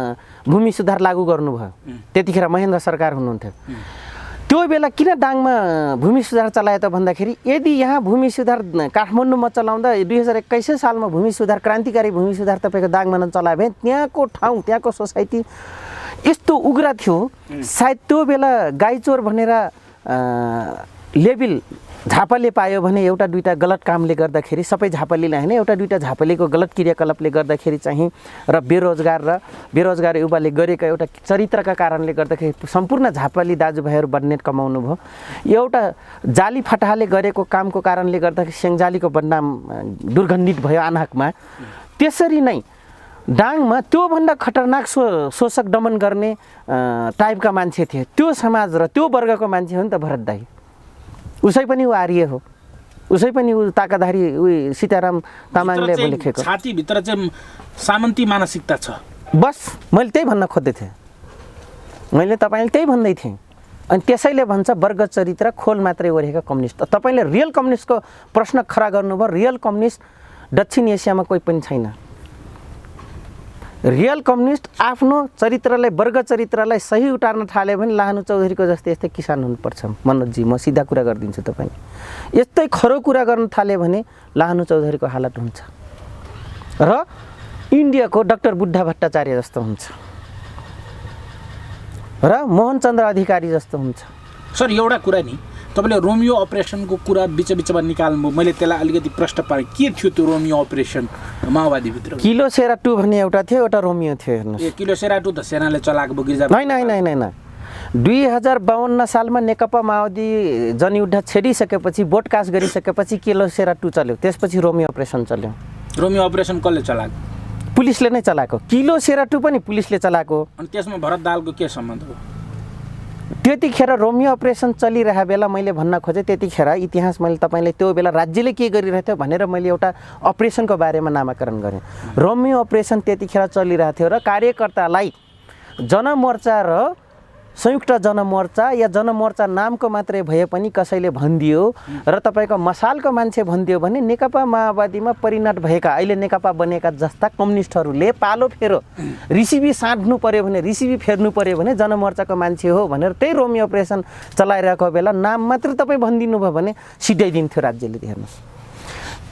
भूमि सुधार लागू गर्नुभयो। त्यतिखेर महेन्द्र सरकार हुनुहुन्थ्यो। त्यो बेला किन डाङमा भूमि सुधार चलायो त भन्दाखेरि यदि यहाँ भूमि सुधार काठमाडौँमा चलाउँदा 2021 सालमा भूमि सुधार क्रान्तिकारी भूमि सुधार तपाईँको डाङमा नचलायो भने त्यहाँको ठाउँ त्यहाँको सोसाइटी यस्तो उग्र थियो सायद त्यो बेला गाईचोर भनेर लेबिल झापाले पायो भने एउटा दुईटा गलत कामले गर्दाखेरि सबै झापालीलाई होइन एउटा दुईटा झापालीको गलत क्रियाकलापले गर्दाखेरि चाहिँ र बेरोजगार युवाले गरेका एउटा चरित्रका कारणले गर्दाखेरि सम्पूर्ण झापाली दाजुभाइहरू बदनेट कमाउनु भयो। एउटा जाली फटाहाले गरेको कामको कारणले गर्दाखेरि स्याङ्जालीको बदनाम दुर्गन्धित भयो आनाकमा। त्यसरी नै डाङमा त्योभन्दा खतरनाक शोषक दमन गर्ने टाइपका मान्छे थिए। त्यो समाज र त्यो वर्गको मान्छे हो नि त भरत दाई। उसै पनि ऊ आर्य हो, उसै पनि ऊ ताकाधारी सीताराम तामाङले लेखेको। छातीभित्र चाहिँ सामन्ती मानसिकता छ। बस मैले त्यही भन्न खोज्दै थिएँ, मैले तपाईँले त्यही भन्दै थिएँ। अनि त्यसैले भन्छ वर्ग चरित्र खोल मात्रै ओरेका कम्युनिस्ट। तपाईँले रियल कम्युनिस्टको प्रश्न खडा गर्नुभयो। रियल कम्युनिस्ट दक्षिण एसियामा कोही पनि छैन। रियल कम्युनिस्ट आफ्नो चरित्रलाई वर्ग चरित्रलाई सही उतार्न थाल्यो भने लाहनु चौधरीको जस्तै यस्तै किसान हुनुपर्छ। मनोजजी म सिधा कुरा गरिदिन्छु तपाईँ। यस्तै खरो कुरा गर्न थाल्यो भने लाहनु चौधरीको हालत हुन्छ र इन्डियाको डाक्टर बुद्धा भट्टाचार्य जस्तो हुन्छ र मोहनचन्द्र अधिकारी जस्तो हुन्छ। सर एउटा कुरा नि तपाईँले रोमियो अपरेसनको कुरा बिचमा निकाल्नु, मैले त्यसलाई अलिकति प्रश्न पारेँ। के थियो त्यो रोमियो अपरेसन माओवादीभित्र? किलो सेरा 2 भन्ने एउटा थियो, एउटा रोमियो थियो हेर्नुहोस्। किलो सेरा 2 त सेनाले चलाएको गिरिजा। होइन 2052 सालमा नेकपा माओवादी जनयुद्ध छेडिसकेपछि बोटकास्ट गरिसकेपछि किलो सेरा 2 चल्यो। त्यसपछि रोमियो अपरेसन चल्यो। रोमियो अपरेसन कसले चलाएको? पुलिसले नै चलाएको। किलो सेरा 2 पनि पुलिसले चलाएको। अनि त्यसमा भरत दाहालको के सम्बन्ध हो? त्यतिखेर रोमियो अपरेसन चलिरहेको बेला मैले भन्न खोजेँ त्यतिखेर इतिहास मैले तपाईँले त्यो बेला राज्यले के गरिरहेको थियो भनेर मैले एउटा अपरेसनको बारेमा नामाकरण गरेँ। रोमियो अपरेसन त्यतिखेर चलिरहेको थियो र कार्यकर्तालाई जनमोर्चा र संयुक्त जनमोर्चा या जनमोर्चा नामको मात्रै भए पनि कसैले भनिदियो र तपाईँको मसालको मान्छे भनिदियो भने नेकपा माओवादीमा परिणत भएका अहिले नेकपा बनेका जस्ता कम्युनिस्टहरूले पालो फेरो रिसिभी साँध्नु पर्यो भने रिसिभी फेर्नु पर्यो भने जनमोर्चाको मान्छे हो भनेर त्यही रोमी अपरेसन चलाइरहेको बेला नाम मात्रै तपाईँ भनिदिनु भयो भने सिधाइदिन्थ्यो राज्यले। हेर्नुहोस्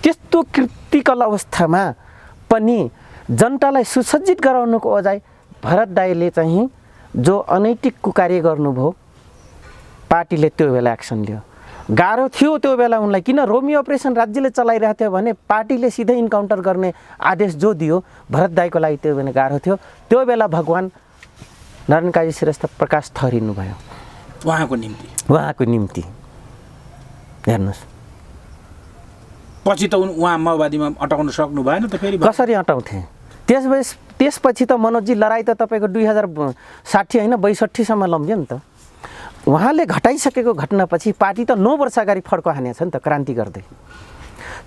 त्यस्तो क्रिटिकल अवस्थामा पनि जनतालाई सुसज्जित गराउनुको बजाय भरत दाइले चाहिँ जो अनैतिक कुकार्य गर्नुभयो पार्टीले त्यो बेला एक्सन लियो। गाह्रो थियो त्यो बेला उनलाई, किन रोमी अपरेसन राज्यले चलाइरहेको थियो भने पार्टीले सिधै इन्काउन्टर गर्ने आदेश जो दियो भरत दाइको लागि त्यो बेला गाह्रो थियो। त्यो बेला भगवान् नारायण काजी श्रेष्ठ प्रकाश थरिनु भयो उहाँको निम्ति। हेर्नुहोस् पछि त उहाँ माओवादीमा अटाउन सक्नु भएन त फेरि कसरी अटाउँथे? त्यसपछि त मनोजजी लडाइँ त तपाईँको 2060 होइन 62सम्म लम्ब्यो नि त। उहाँले घटाइसकेको घटनापछि पार्टी त 9 वर्ष अगाडि फड्को हानेछ नि त क्रान्ति गर्दै।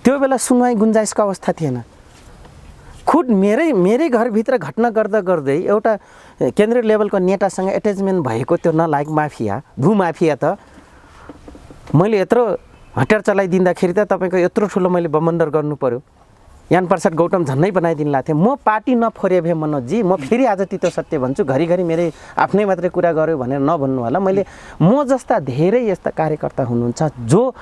त्यो बेला सुनवाई गुन्जाइसको अवस्था थिएन। खुद मेरै घरभित्र घटना गर्दा गर्दै एउटा केन्द्रीय लेभलको नेतासँग एट्याचमेन्ट भएको त्यो नलायक माफिया भूमाफिया त मैले यत्रो हतियार चलाइदिँदाखेरि त तपाईँको यत्रो ठुलो मैले बमण्डर गर्नु पर्यो। यान प्रसाद गौतम झन्नै बनाइदिनु लाग्थेँ। म पार्टी नफोरे भए मनोजजी, म फेरि आज तितो सत्य भन्छु, घरिघरि मेरै आफ्नै मात्रै कुरा गर्यो भनेर नभन्नु होला। म जस्ता धेरै यस्ता कार्यकर्ता हुनुहुन्छ जो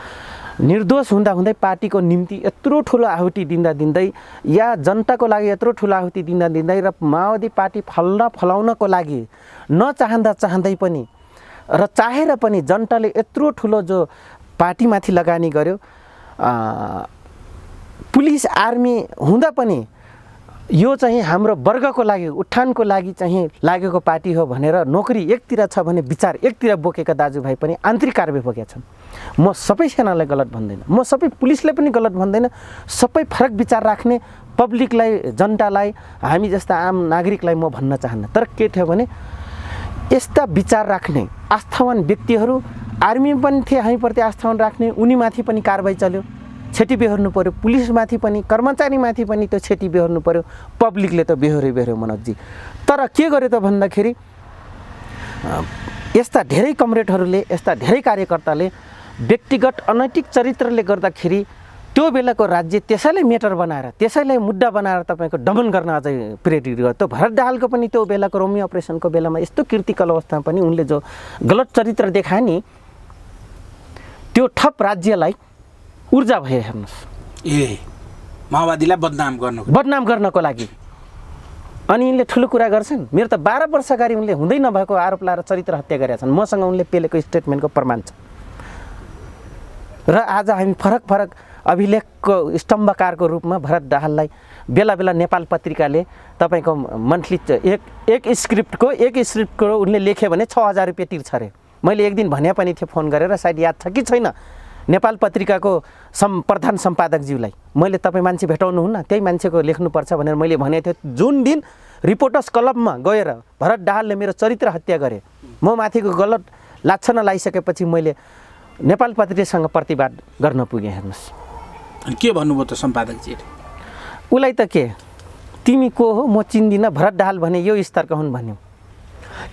निर्दोष हुँदाहुँदै पार्टीको निम्ति यत्रो ठुलो आहुति दिँदै या जनताको लागि यत्रो ठुलो आहुति दिँदै र माओवादी पार्टी फलाउनको लागि नचाहँदै पनि र चाहेर पनि जनताले यत्रो ठुलो जो पार्टीमाथि लगानी गर्यो, पुलिस आर्मी हुँदा पनि यो चाहिँ हाम्रो वर्गको लागि उत्थानको लागि चाहिँ लागेको पार्टी हो भनेर नोकरी एकतिर छ भने विचार एकतिर बोकेका दाजुभाइ पनि आन्तरिक कारबाही बोकेका छन्। म सबै सेनालाई गलत भन्दैन, म सबै पुलिसलाई पनि गलत भन्दैन। सबै फरक विचार राख्ने पब्लिकलाई जनतालाई हामी जस्ता आम नागरिकलाई म भन्न चाहन्न। तर के थियो भने यस्ता विचार राख्ने आस्थावान व्यक्तिहरू आर्मी पनि थिए, हामीप्रति आस्थावान राख्ने उनीमाथि पनि कारबाही चल्यो, क्षति बेहोर्नु पर्यो। पुलिसमाथि पनि कर्मचारीमाथि पनि त्यो क्षति बेहोर्नु पर्यो। पब्लिकले त बेहोर्यो मनोजजी। तर के गर्यो त भन्दाखेरि यस्ता धेरै कमरेडहरूले यस्ता धेरै कार्यकर्ताले व्यक्तिगत अनैतिक चरित्रले गर्दाखेरि त्यो बेलाको राज्य त्यसैलाई मेटर बनाएर त्यसैलाई मुद्दा बनाएर तपाईँको दमन गर्न अझै प्रेरित गर्यो। त्यो भरत दाहालको पनि त्यो बेलाको रोमी अपरेसनको बेलामा यस्तो क्रिटिकल अवस्थामा पनि उनले जो गलत चरित्र देखाए नि त्यो थप राज्यलाई ऊर्जा भयो। हेर्नुहोस् माओवादीलाई बदनाम गर्नको लागि अनि यिनले ठुलो कुरा गर्छन्। मेरो त 12 वर्ष अगाडि उनले हुँदै नभएको आरोप लाएर चरित्र हत्या गरेका छन्। मसँग उनले पेलेको स्टेटमेन्टको प्रमाण छ र आज हामी फरक अभिलेखको स्तम्भकारको रूपमा भरत दाहाललाई बेला नेपाल पत्रिकाले तपाईँको मन्थली एक स्क्रिप्टको उनले लेख्यो भने 6000 रुपियाँ तिर्छ अरे। मैले एक दिन भने पनि थिएँ फोन गरेर, सायद याद छ कि छैन, नेपाल पत्रिकाको प्रधान सम्पादकज्यूलाई मैले तपाईँ मान्छे भेटाउनुहुन्न, त्यही मान्छेको लेख्नुपर्छ भनेर मैले भनेको थिएँ। जुन दिन रिपोर्टर्स क्लबमा गएर भरत दाहालले मेरो चरित्र हत्या गरे, म माथिको गलत लाछना लगाइसकेपछि मैले नेपाल पत्रिकासँग प्रतिवाद गर्न पुगेँ। हेर्नुहोस् के भन्नुभयो त सम्पादकजीले? उसलाई त के तिमी को हो म चिन्दिनँ, भरत दाहाल भने यो स्तरका हुन् भन्यो।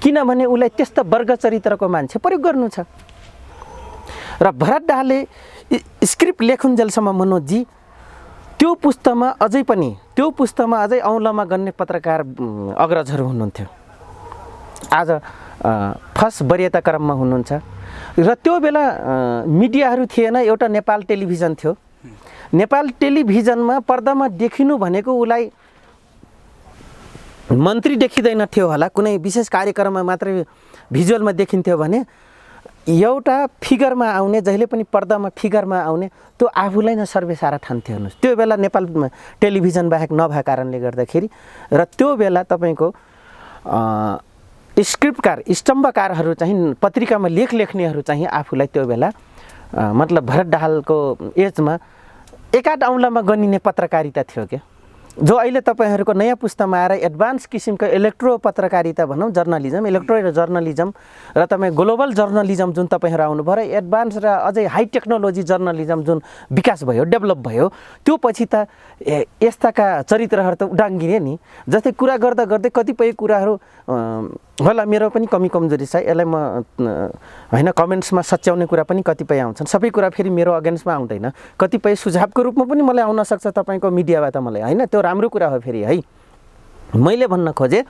किनभने उसलाई त्यस्तो वर्ग चरित्रको मान्छे प्रयोग गर्नु छ। र भरत दाहालले स्क्रिप्ट लेखुन्जेलसम्म मनोजजी त्यो पुस्तकमा अझै औँलामा गन्ने पत्रकार अग्रजहरू हुनुहुन्थ्यो। आज फर्स्ट वरियता क्रममा हुनुहुन्छ। र त्यो बेला मिडियाहरू थिएन, एउटा नेपाल टेलिभिजन थियो। नेपाल टेलिभिजनमा पर्दामा देखिनु भनेको उसलाई मन्त्री देखिँदैन थियो होला, कुनै विशेष कार्यक्रममा मात्रै भिजुअलमा देखिन्थ्यो भने एउटा फिगरमा आउने, जहिले पनि पर्दामा फिगरमा आउने, त्यो आफूलाई नै सर्वेसारा ठान्थ्यो। हेर्नुहोस् त्यो बेला नेपाल टेलिभिजन बाहेक नभएको कारणले गर्दाखेरि र त्यो बेला तपाईँको स्क्रिप्टकार स्तम्भकारहरू चाहिँ पत्रिकामा लेख्नेहरू चाहिँ आफूलाई त्यो बेला मतलब भरत दाहालको एजमा एकाध औँलामा गनिने पत्रकारिता थियो क्या, जो अहिले तपाईँहरूको नयाँ पुस्तामा आएर एडभान्स किसिमको इलेक्ट्रो पत्रकारिता भनौँ, इलेक्ट्रो जर्नलिजम र तपाईँ ग्लोबल जर्नलिजम जुन तपाईँहरू आउनुभयो र एडभान्स र अझै हाई टेक्नोलोजी जर्नलिजम जुन विकास भयो, डेभलप भयो, त्यो पछि त यस्ताका चरित्रहरू त उडाङ्गिने नि। जस्तै कुरा गर्दा गर्दै कतिपय कुराहरू होला मेरो पनि कमी कमजोरी छ यसलाई म होइन कमेन्ट्समा सच्याउने कुरा पनि कतिपय आउँछन् सबै कुरा फेरि मेरो अगेन्स्टमा आउँदैन कतिपय सुझावको रूपमा पनि मलाई आउन सक्छ तपाईँको मिडियाबाट मलाई होइन त्यो राम्रो कुरा हो फेरि है मैले भन्न खोजेँ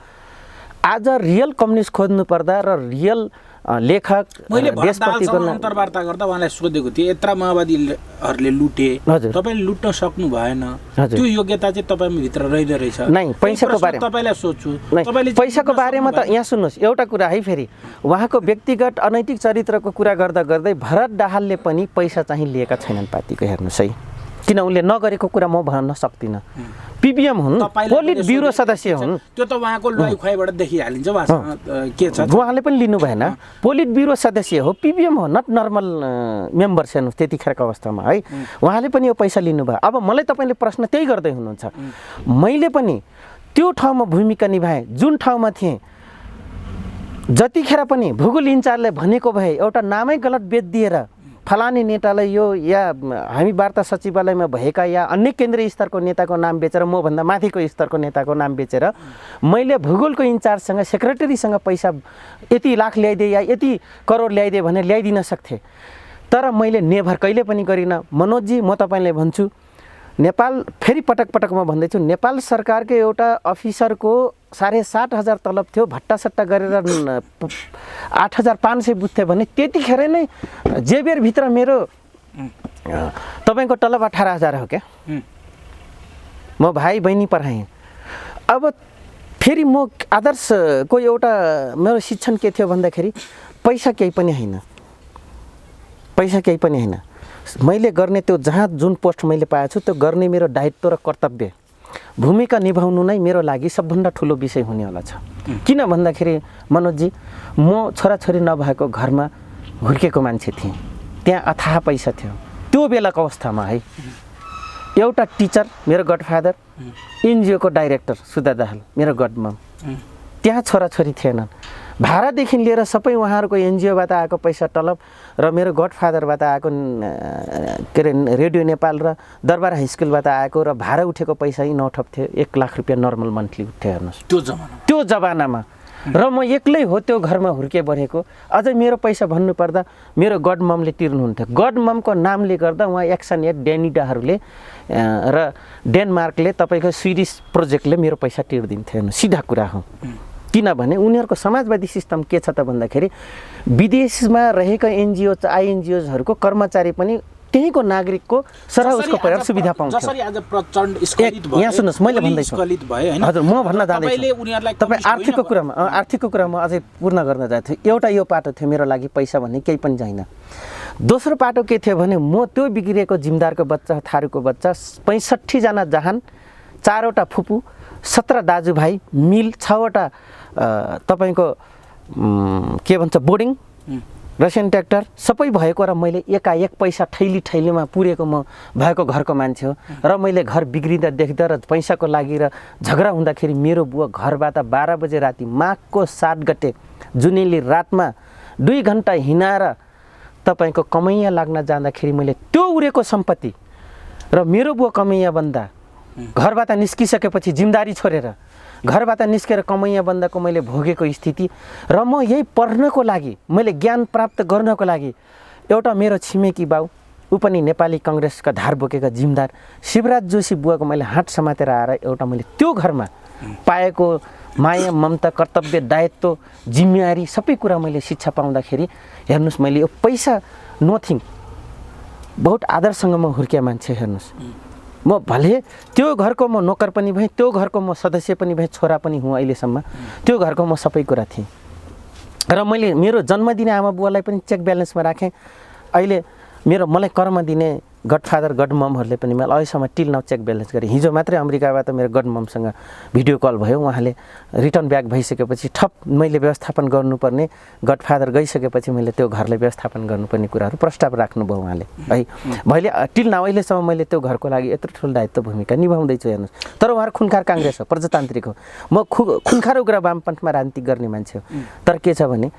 आज रियल कम्युनिस्ट खोज्नु पर्दा र रियल लेखक मैले देशभक्तिको अन्तर्वार्ता गर्दा उहाँलाई सोधेको थिएँ यत्रा माओवादीहरूले लुटे तपाईँले लुट्न सक्नु भएन त्यो योग्यता चाहिँ तपाईँमा भित्र रहिदो रहेछ नै पैसाको बारेमा तपाईँलाई सोध्छु पैसाको बारेमा त यहाँ सुन्नुहोस् एउटा कुरा है फेरि उहाँको व्यक्तिगत अनैतिक चरित्रको कुरा गर्दा गर्दै भरत दाहालले पनि पैसा चाहिँ लिएका छैनन् पार्टीको हेर्नुहोस् है किन उनले नगरेको कुरा म भन्न सक्दिनँ पिबिएम हुन् पोलिट ब्युरो सदस्य हुन् त्यो त उहाँको लय खुवाइबाट देखिहालिन्छ उहाँसँग के छ उहाँले पनि लिनु भएन पोलिट ब्युरो सदस्य हो पिबिएम हो नट नर्मल मेम्बर हेर्नु त्यतिखेरको अवस्थामा है उहाँले पनि यो पैसा लिनुभयो अब मलाई तपाईँले प्रश्न त्यही गर्दै हुनुहुन्छ मैले पनि त्यो ठाउँमा भूमिका निभाएँ जुन ठाउँमा थिएँ जतिखेर पनि भूगोल इन्चार्जले भनेको भए एउटा नामै गलत बेचिदिएर फलाने नेतालाई यो या हामी वार्ता सचिवालयमा भएका या अन्य केन्द्रीय स्तरको नेताको नाम बेचेर मभन्दा माथिको स्तरको नेताको नाम बेचेर मैले भूगोलको इन्चार्जसँग सेक्रेटरीसँग पैसा यति लाख ल्याइदिए या यति करोड ल्याइदिए भने ल्याइदिन सक्थेँ तर मैले नेभर कहिले पनि गरिनँ मनोजजी म तपाईँलाई भन्छु नेपाल फेरि पटक पटक म भन्दैछु नेपाल सरकारको एउटा अफिसरको 7,500 तलब थियो भट्टासट्टा गरेर 8,500 बुझ्थ्यो भने त्यतिखेर नै जेबियरभित्र मेरो तपाईँको तलब 18,000 हो क्या म भाइ बहिनी पढाएँ अब फेरि म आदर्शको एउटा मेरो शिक्षण के थियो भन्दाखेरि पैसा केही पनि होइन पैसा केही पनि होइन मैले गर्ने त्यो जहाँ जुन पोस्ट मैले पाएको छु त्यो गर्ने मेरो दायित्व र कर्तव्य भूमिका निभाउनु नै मेरो लागि सबभन्दा ठुलो विषय हुनेवाला छ किन भन्दाखेरि मनोजजी म छोराछोरी नभएको घरमा हुर्केको मान्छे थिएँ त्यहाँ अथाह पैसा थियो त्यो बेलाको अवस्थामा है एउटा टिचर मेरो गडफादर एनजिओको डाइरेक्टर सुधा दाहाल मेरो गडमम त्यहाँ छोराछोरी थिएनन् भाडादेखि लिएर सबै उहाँहरूको एनजिओबाट आएको पैसा तलब र मेरो गडफादरबाट आएको के अरे रेडियो नेपाल र दरबार हाई स्कुलबाट आएको र भाडा उठेको पैसा नै नठप्थ्यो 1 लाख रुपियाँ नर्मल मन्थली उठ्थ्यो हेर्नुहोस् त्यो जमानामा र म एक्लै हो त्यो घरमा हुर्के बढेको अझै मेरो पैसा भन्नुपर्दा मेरो गडममले तिर्नुहुन्थ्यो गडममको नामले गर्दा उहाँ एक्सन एड डेनिडाहरूले र डेनमार्कले तपाईँको स्विडिस प्रोजेक्टले मेरो पैसा तिर्दिन्थ्यो हेर्नु सिधा कुरा हो किनभने उनीहरूको समाजवादी सिस्टम के छ त भन्दाखेरि विदेशमा रहेका एनजिओ आइएनजिओजहरूको कर्मचारी पनि त्यहीँको नागरिकको सरह उसको परिवार सुविधा पाउँछ जसरी आज प्रचण्ड स्खलित भयो यहाँ सुन्नुहोस् मैले भन्दैछु हजुर म भन्न जाँदैछु तपाईँ आर्थिकको कुरामा अझै पूर्ण गर्न जान्थेँ एउटा यो पाटो थियो मेरो लागि पैसा भन्ने केही पनि छैन दोस्रो पाटो के थियो भने म त्यो बिग्रिएको जिम्दारको बच्चा थारूको बच्चा 65 जना जहान 4 वटा फुपू 17 दाजुभाइ मिल 6 वटा तपाईँको के भन्छ बोर्डिङ रसियन ट्र्याक्टर सबै भएको र मैले एकाएक पैसा ठैलीमा पुरेको म भएको घरको मान्छे हो र मैले घर बिग्रिँदा देख्दा र पैसाको लागि र झगडा हुँदाखेरि मेरो बुवा घरबाट 12 बजे राति माघको 7 गते जुनेली रातमा 2 घन्टा हिँडाएर तपाईँको कमैया लाग्न जाँदाखेरि मैले त्यो उरेको सम्पत्ति र मेरो बुवा कमैया बन्दा घरबाट निस्किसकेपछि जिम्मेदारी छोडेर घरबाट निस्केर कमैया बन्दाको मैले भोगेको स्थिति र म यही पढ्नको लागि मैले ज्ञान प्राप्त गर्नको लागि एउटा मेरो छिमेकी बाउ ऊ पनि नेपाली काङ्ग्रेसका धार बोकेका जिम्मेदार शिवराज जोशी बुवाको मैले हात समातेर आएर एउटा मैले त्यो घरमा पाएको माया ममता कर्तव्य दायित्व जिम्मेवारी सबै कुरा मैले शिक्षा पाउँदाखेरि हेर्नुहोस् मैले यो पैसा नथिङ बहुत आदरसँग म हुर्किया मान्छे हेर्नुहोस् म भले त्यो घरको म नोकर पनि भएँ त्यो घरको म सदस्य पनि भएँ छोरा पनि हुँ अहिलेसम्म त्यो घरको म सबै कुरा थिएँ र मैले मेरो जन्म दिने आमा बुवालाई पनि चेक ब्यालेन्समा राखेँ अहिले मेरो मलाई कर्म दिने गडफादर गडममहरूले पनि मलाई अहिलेसम्म टिल नाउ चेक ब्यालेन्स गरेँ हिजो मात्रै अमेरिकाबाट मेरो गडममसँग भिडियो कल भयो उहाँले रिटर्न ब्याक भइसकेपछि ठप मैले व्यवस्थापन गर्नुपर्ने गडफादर गइसकेपछि मैले त्यो घरलाई व्यवस्थापन गर्नुपर्ने कुराहरू प्रस्ताव राख्नुभयो उहाँले है मैले टिल नाउ अहिलेसम्म मैले त्यो घरको लागि यत्रो ठुलो दायित्व भूमिका निभाउँदैछु हेर्नुहोस् तर उहाँहरू खुनखार काङ्ग्रेस हो प्रजातान्त्रिक हो म खुनखार उग्र वामपन्थमा राजनीति गर्ने मान्छे हो तर के छ भने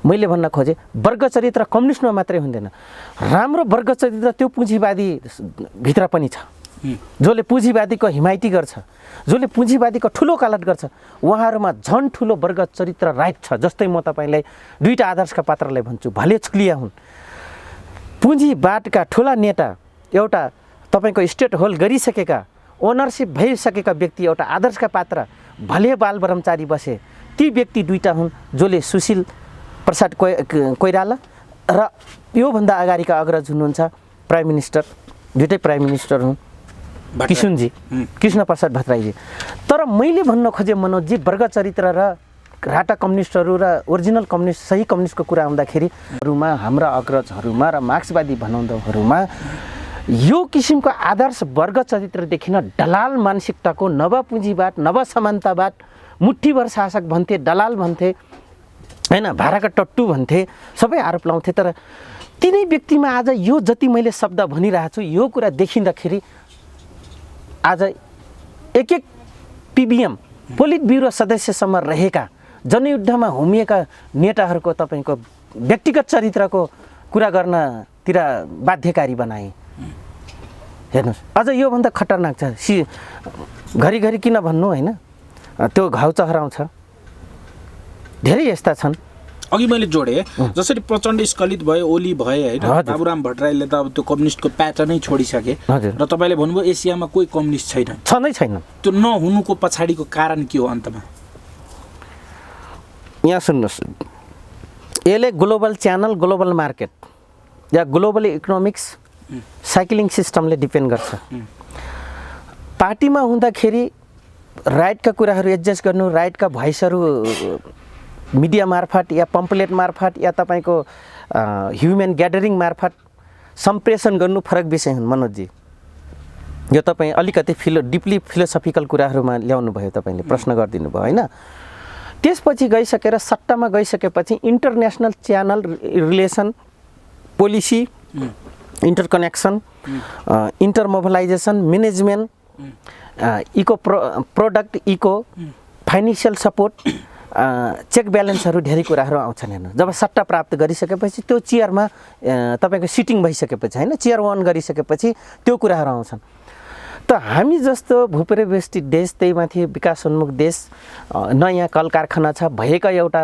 मैले भन्न खोजेँ वर्ग चरित्र कम्युनिस्टमा मात्रै हुँदैन राम्रो वर्ग चरित्र त्यो पुँजीवादी भित्र पनि छ जसले पुँजीवादीको हिमायती गर्छ, जसले पुँजीवादीको ठुलो कालट गर्छ, उहाँहरूमा झन् ठुलो वर्ग चरित्र राइट छ। जस्तै म तपाईँलाई दुईवटा आदर्शका पात्रलाई भन्छु, भले छुलिया हुन्। पुँजीवादका ठुला नेता, एउटा तपाईँको स्टेट होल्ड गरिसकेका, ओनरसिप भइसकेका व्यक्ति, एउटा आदर्शका पात्र, भले बाल ब्रह्मचारी बसे, ती व्यक्ति दुईवटा हुन्, जसले सुशील प्रसाद कोइराला र योभन्दा अगाडिका अग्रज हुनुहुन्छ प्राइम मिनिस्टर, दुइटै प्राइम मिनिस्टर हुन्, किसुनजी, कृष्ण प्रसाद भट्टराईजी। तर मैले भन्न खोजेँ मनोजजी, वर्ग चरित्र र राटा कम्युनिस्टहरू र ओरिजिनल कम्युनिस्ट, सही कम्युनिस्टको कुरा आउँदाखेरिहरूमा, हाम्रा अग्रजहरूमा र मार्क्सवादी भनाउँदाहरूमा यो किसिमको आदर्श वर्ग चरित्र देखिन दलाल मानसिकताको, नवपुँजीवाद, नवसमानतावाद, मुठ्ठीभर शासक भन्थे, दलाल भन्थे हैन, भाडाका टट्टु भन्थे, सबै आरोप लाउँथे। तर तिनै व्यक्तिमा आज यो जति मैले शब्द भनिरहेको छु, यो कुरा देखिँदाखेरि आज एक पिबिएम पोलिट ब्युरो सदस्यसम्म रहेका, जनयुद्धमा होमिएका नेताहरूको तपाईँको व्यक्तिगत चरित्रको कुरा गर्नतिर बाध्यकारी बनाए। हेर्नुहोस्, अझ योभन्दा खतरनाक छ। घरिघरि किन भन्नु होइन, त्यो घाउ चहराउँछ। धेरै यस्ता छन्। अघि मैले जोडेँ, जसरी प्रचण्ड स्खलित भए, ओली भए होइन, बाबुराम भट्टराईले त अब त्यो कम्युनिस्टको प्याटर्नै छोडिसके र तपाईँले भन्नुभयो एसियामा कोही कम्युनिस्ट छँदै छैन। त्यो नहुनुको पछाडिको कारण के हो अन्तमा? यहाँ सुन्नुहोस्, यसले ग्लोबल च्यानल, ग्लोबल मार्केट या ग्लोबल इकोनोमिक्स साइक्लिङ सिस्टमले डिपेन्ड गर्छ। पार्टीमा हुँदाखेरि राइटका कुराहरू एडजस्ट गर्नु, राइटका भोइसहरू मिडिया मार्फत या पम्पलेट मार्फत या तपाईँको ह्युमन ग्यादरिङ मार्फत सम्प्रेषण गर्नु फरक विषय हुन् मनोजजी। यो तपाईँ अलिकति डिपली फिलोसफिकल कुराहरूमा ल्याउनु भयो, तपाईँले प्रश्न गरिदिनु भयो होइन। त्यसपछि गइसकेर सट्टामा गइसकेपछि international channel relation, policy, interconnection, intermobilisation, management, eco product, eco financial support, check ब्यालेन्सहरू, धेरै कुराहरू आउँछन्। हेर्नु, जब सट्टा प्राप्त गरिसकेपछि त्यो चेयरमा तपाईँको सिटिङ भइसकेपछि होइन, चेयर वन गरिसकेपछि त्यो कुराहरू आउँछन्। त हामी जस्तो भूपरिवेष्टित देश, त्यही माथि विकासोन्मुख देश, नयाँ कल कारखाना छ, भएका एउटा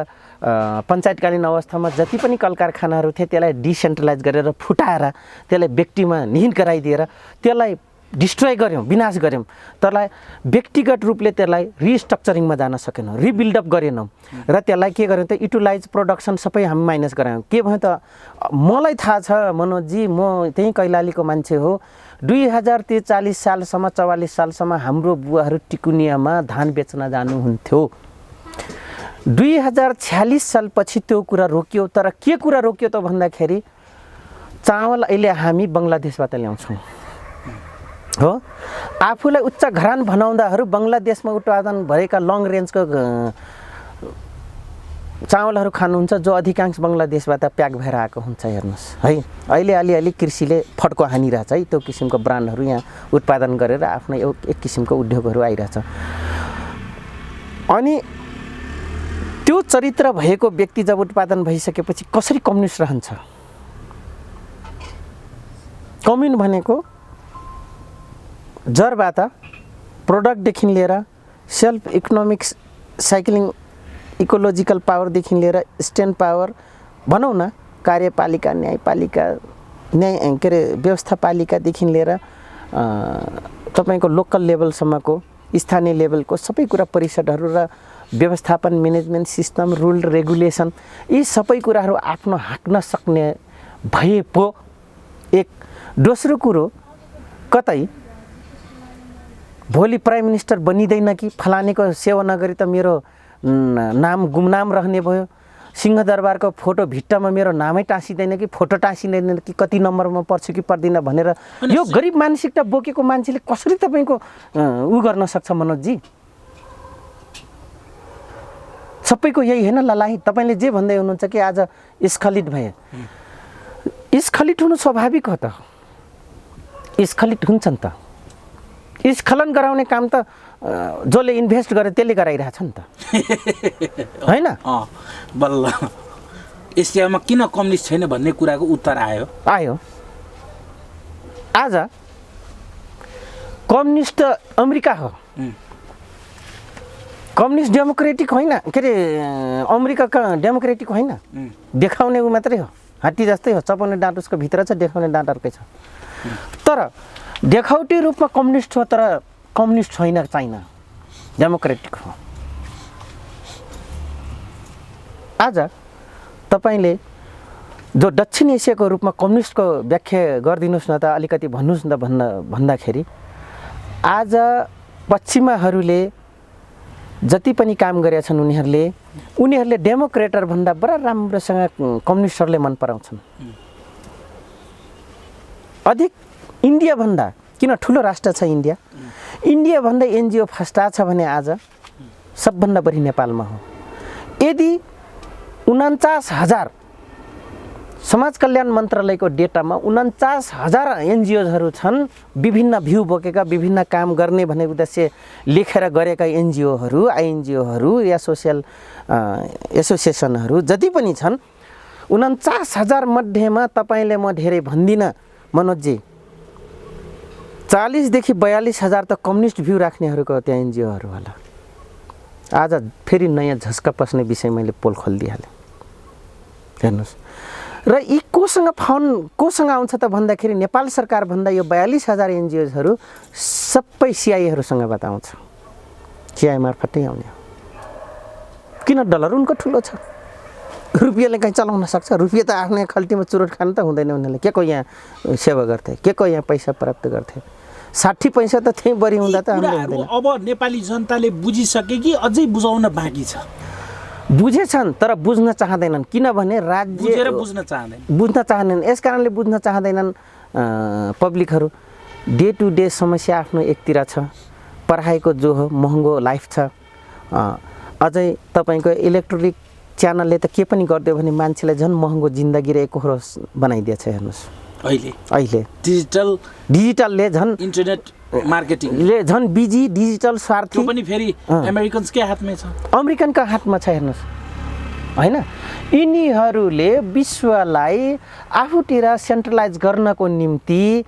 पञ्चायतकालीन अवस्थामा जति पनि कल कारखानाहरू थिए त्यसलाई डिसेन्ट्रलाइज गरेर फुटाएर त्यसलाई व्यक्तिमा निहित गराइदिएर त्यसलाई डिस्ट्रोय गऱ्यौँ, विनाश गऱ्यौँ। त्यसलाई व्यक्तिगत रूपले त्यसलाई रिस्ट्रक्चरिङमा जान सकेनौँ, रिबिल्डअप गरेनौँ र त्यसलाई के गर्यौँ त युटिलाइज प्रोडक्सन सबै हामी माइनस गरायौँ। के भयो त, मलाई थाहा छ मनोजजी, म त्यहीँ कैलालीको मान्छे हो। 2043 सालसम्म, 44 सालसम्म हाम्रो बुवाहरू टिकुनियामा धान बेच्न जानुहुन्थ्यो। 2046 सालपछि त्यो कुरा रोकियो। तर के कुरा रोकियो त भन्दाखेरि चामल अहिले हामी बङ्गलादेशबाट ल्याउँछौँ हो। आफूलाई उच्च घरान भनाउँदाहरू बङ्गलादेशमा उत्पादन भएका लङ रेन्जको चामलहरू खानुहुन्छ, जो अधिकांश बङ्गलादेशबाट प्याक भएर आएको हुन्छ। हेर्नुहोस् है, अहिले अलिअलि कृषिले फड्को हानिरहेछ है, त्यो किसिमको ब्रान्डहरू यहाँ उत्पादन गरेर आफ्नो एक किसिमको उद्योगहरू आइरहेछ। अनि त्यो चरित्र भएको व्यक्ति जब उत्पादन भइसकेपछि कसरी कम्युनिस्ट रहन्छ? कम्युन भनेको जरबाट प्रोडक्टदेखि लिएर सेल्फ इकोनोमिक्स साइक्लिङ, इकोलोजिकल पावरदेखि लिएर स्ट्यान्ड पावर भनौँ न, कार्यपालिका, न्यायपालिका, के अरे व्यवस्थापालिकादेखि लिएर तपाईँको लोकल लेभलसम्मको, स्थानीय लेभलको सबै कुरा, परिषदहरू र व्यवस्थापन, म्यानेजमेन्ट सिस्टम, रुल रेगुलेसन, यी सबै कुराहरू आफ्नो हाँक्न सक्ने भए पो एक। दोस्रो कुरो, कतै भोलि प्राइम मिनिस्टर बनिँदैन कि फलानेको सेवा नगरी त मेरो नाम गुमनाम रहने भयो, सिंहदरबारको फोटो भित्तामा मेरो नामै टाँसिँदैन कि, फोटो टाँसिँदैन कि, कति नम्बरमा पर्छु कि पर्दिनँ भनेर यो गरिब मानसिकता बोकेको मान्छेले कसरी तपाईँको उ गर्न सक्छ मनोजजी? सबैको यही होइन ललाही। तपाईँले जे भन्दै हुनुहुन्छ कि आज स्खलित भए, स्खलित हुनु स्वाभाविक हो त, स्खलित हुन्छ नि त। स्खलन गराउने काम त जसले इन्भेस्ट गरे त्यसले गराइरहेछ नि त होइन? बल्ल एसियामा किन कम्युनिस्ट छैन भन्ने कुराको उत्तर आयो। आज कम्युनिस्ट अमेरिका हो, कम्युनिस्ट डेमोक्रेटिक होइन, के अरे अमेरिकाका डेमोक्रेटिक होइन, देखाउने ऊ मात्रै हो, हात्ती जस्तै हो, चपाउने डाँट उसको भित्र छ, देखाउने डाँट अर्कै छ। तर देखाउटी रूपमा कम्युनिस्ट हो, तर कम्युनिस्ट छैन, चाइना डेमोक्रेटिक हो। आज तपाईँले जो दक्षिण एसियाको रूपमा कम्युनिस्टको व्याख्या गरिदिनुहोस् न त, अलिकति भन्नुहोस् न त भन्दाखेरि आज पश्चिमाहरूले जति पनि काम गरेका छन् उनीहरूले डेमोक्रेटर भन्दा बडा राम्रोसँग कम्युनिस्टहरूले मन पराउँछन्। अधिक इन्डिया भन्दा, किन ठुलो राष्ट्र छ इन्डिया, इन्डिया भन्दा एनजिओ फस्टा छ भने आज सबभन्दा बढी नेपालमा हो। यदि 49,000 समाज कल्याण मन्त्रालयको डेटामा 49,000 एनजिओजहरू छन्, विभिन्न भ्यू बोकेका, विभिन्न काम गर्ने भन्ने उद्देश्य लेखेर गरेका एनजिओहरू, आइएनजिओहरू या सोसियल एसोसिएसनहरू जति पनि छन्, 49,000 मध्येमा तपाईँले म धेरै भन्दिनँ मनोजजी, 40 देखि 42,000 त कम्युनिस्ट भ्यू राख्नेहरूको त्यहाँ एनजिओहरू होला। आज फेरि नयाँ झस्का पस्ने विषय मैले पोल खोलिदिइहालेँ, हेर्नुहोस्। र यी कोसँग आउँछ त भन्दाखेरि नेपाल सरकार भन्दा यो 42,000 एनजिओजहरू सबै सिआइएहरूसँगबाट आउँछ, सिआई मार्फतै आउने हो। किन डलर उनको ठुलो छ, रुपियाँले कहीँ चलाउन सक्छ, रुपियाँ त आफ्नै खल्टीमा चुरोट खानु त हुँदैन उनीहरूले, के को यहाँ सेवा गर्थे, के को यहाँ पैसा प्राप्त गर्थे, 60 पैसा त त्यहीँ बढी हुँदा त हामीले हुँदैन। अब नेपाली जनताले बुझिसके कि अझै बुझाउन बाँकी छ? बुझेछन् तर बुझ्न चाहँदैनन्, किनभने राज्य बुझ्न चाहँदैनन्। यस कारणले बुझ्न चाहँदैनन् पब्लिकहरू। डे टु डे समस्या आफ्नो एकतिर छ, पढाइको जो हो महँगो लाइफ छ, अझै तपाईँको इलेक्ट्रोनिक च्यानलले त के पनि गरिदियो भने मान्छेलाई झन् महँगो जिन्दगी र एकहोरो बनाइदिएछ। हेर्नुहोस् अहिले डिजिटलले झन् इन्टरनेट मार्केटिङले झन् बिजी, डिजिटल स्वार्थी पनि फेरि अमेरिकन्सकै हातमै छ, अमेरिकनका हातमा छ। हेर्नुहोस् होइन, यिनीहरूले विश्वलाई आफूतिर सेन्ट्रलाइज गर्नको निम्ति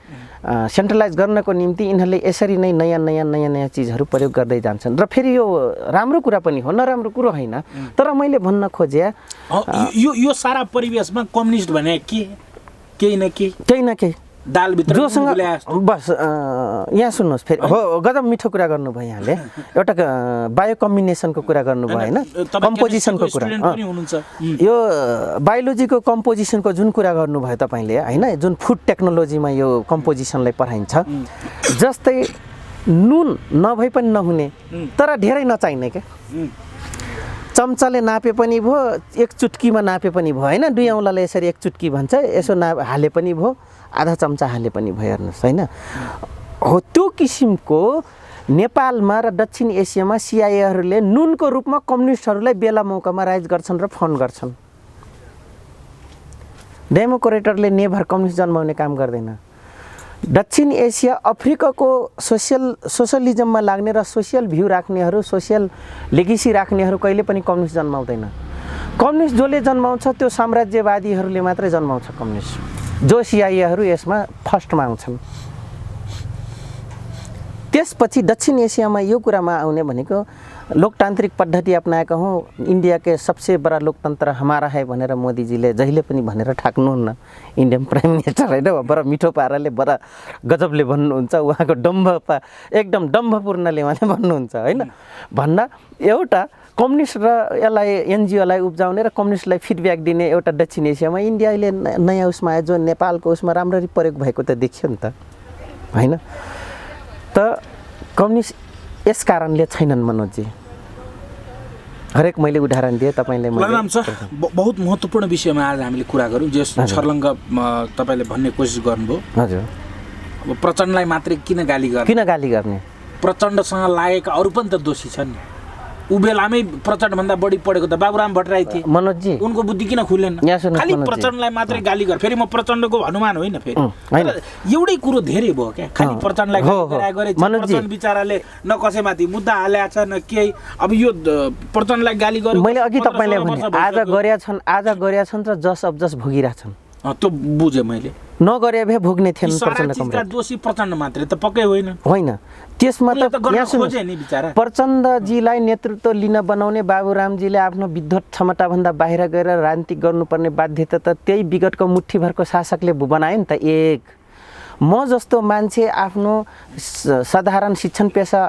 यिनीहरूले यसरी नै नयाँ चिजहरू प्रयोग गर्दै जान्छन्। र फेरि यो राम्रो कुरा पनि हो, नराम्रो कुरो होइन। तर मैले भन्न खोजे यो सारा परिवेशमा कम्युनिस्ट भने केही न केही दालभित्र बस यहाँ सुन्नुहोस्, फेरि हो गजब मिठो कुरा गर्नुभयो यहाँले, एउटा बायो कम्बिनेसनको कुरा गर्नुभयो होइन, कम्पोजिसनको कुरा, यो बायोलोजीको कम्पोजिसनको जुन कुरा गर्नुभयो तपाईँले होइन, जुन फुड टेक्नोलोजीमा यो कम्पोजिसनलाई पढाइन्छ, जस्तै नुन नभई पनि नहुने तर धेरै नचाहिने क्या, चम्चाले नापे पनि भयो, एक चुट्कीमा नापे पनि भयो होइन, 2 औँलाले यसरी एक चुट्की भन्छ, यसो हाले पनि भयो, आधा चम्चा हाले पनि भयो। हेर्नुहोस् होइन, हो त्यो किसिमको नेपालमा र दक्षिण एसियामा सिआइएहरूले नुनको रूपमा कम्युनिस्टहरूलाई बेला मौकामा राइज गर्छन् र फन्ड गर्छन्। डेमोक्रेटरले नेभर कम्युनिस्ट जन्माउने काम गर्दैन। दक्षिण एसिया अफ्रिकाको सोसलिजममा लाग्ने र सोसियल भ्यू राख्नेहरू, सोसियल लेगेसी राख्नेहरू कहिले पनि कम्युनिस्ट जन्माउँदैन। कम्युनिस्ट जसले जन्माउँछ त्यो साम्राज्यवादीहरूले मात्रै जन्माउँछ कम्युनिस्ट, जो सिआइएहरू यसमा फर्स्टमा आउँछन्। त्यसपछि दक्षिण एसियामा यो कुरामा आउने भनेको लोकतान्त्रिक पद्धति अपनाएका हौँ, इंडिया के सबसे बड़ा लोकतन्त्र हमारा है भनेर मोदीजीले जहिले पनि भनेर ठाक्नुहुन्न। इन्डियन प्राइम मिनिस्टर होइन, बडा मिठो पाराले बडा गजबले भन्नुहुन्छ, उहाँको एकदम डम्भपूर्णले उहाँले भन्नुहुन्छ होइन। भन्दा एउटा कम्युनिस्ट र यसलाई एनजिओलाई उब्जाउने र कम्युनिस्टलाई फिडब्याक दिने एउटा दक्षिण एसियामा इन्डिया अहिले नयाँ उसमा आयो, जो नेपालको उसमा राम्ररी प्रयोग भएको त देखियो नि त होइन। त कम्युनिस्ट यस कारणले छैनन् मनोजजी, हरेक मैले उदाहरण दिएँ तपाईँले। बहुत महत्त्वपूर्ण विषयमा आज हामीले कुरा गऱ्यौँ, जस छर्लङ्ग तपाईँले भन्ने कोसिस गर्नुभयो। हजुर, अब प्रचण्डलाई मात्रै किन गाली गर्ने? प्रचण्डसँग लागेका अरू पनि त दोषी छन्। ऊ बेलामै प्रचण्डभन्दा बढी पढेको त बाबुराम भट्टराई थिए मनोजजी, उनको बुद्धि किन खुलेन? खालि प्रचण्डलाई मात्रै गाली गर। फेरि म प्रचण्डको हनुमान होइन, फेरि एउटै कुरो धेरै भयो क्या, खालि प्रचण्डलाई गरे प्रचण्ड बिचाराले न कसैमाथि मुद्दा हालेका छ न केही। अब यो प्रचण्डलाई गाली गर्यो, मैले अघि तपाईँले भने आज गरेका छन् र जस अब जस भोगिरहेछन्। त्यो बुझेँ मैले। नगरे भए भोग्ने थिएन यी सारा प्रचण्ड चिजका कमरेड दोषी प्रचण्ड मात्रै त पक्कै होइन। होइन। त्यसमा उनले त गर्न यहाँ सुन्नुहोस्, खोजे नि बिचारा। प्रचण्डजीलाई नेतृत्व लिन बनाउने बाबुरामजीले आफ्नो विद्वत क्षमताभन्दा बाहिर गएर राजनीति गर्नुपर्ने बाध्यता त त्यही विगतको मुठ्ठीभरको शासकले बनायो नि त। एक म जस्तो मान्छे आफ्नो साधारण शिक्षण पेसा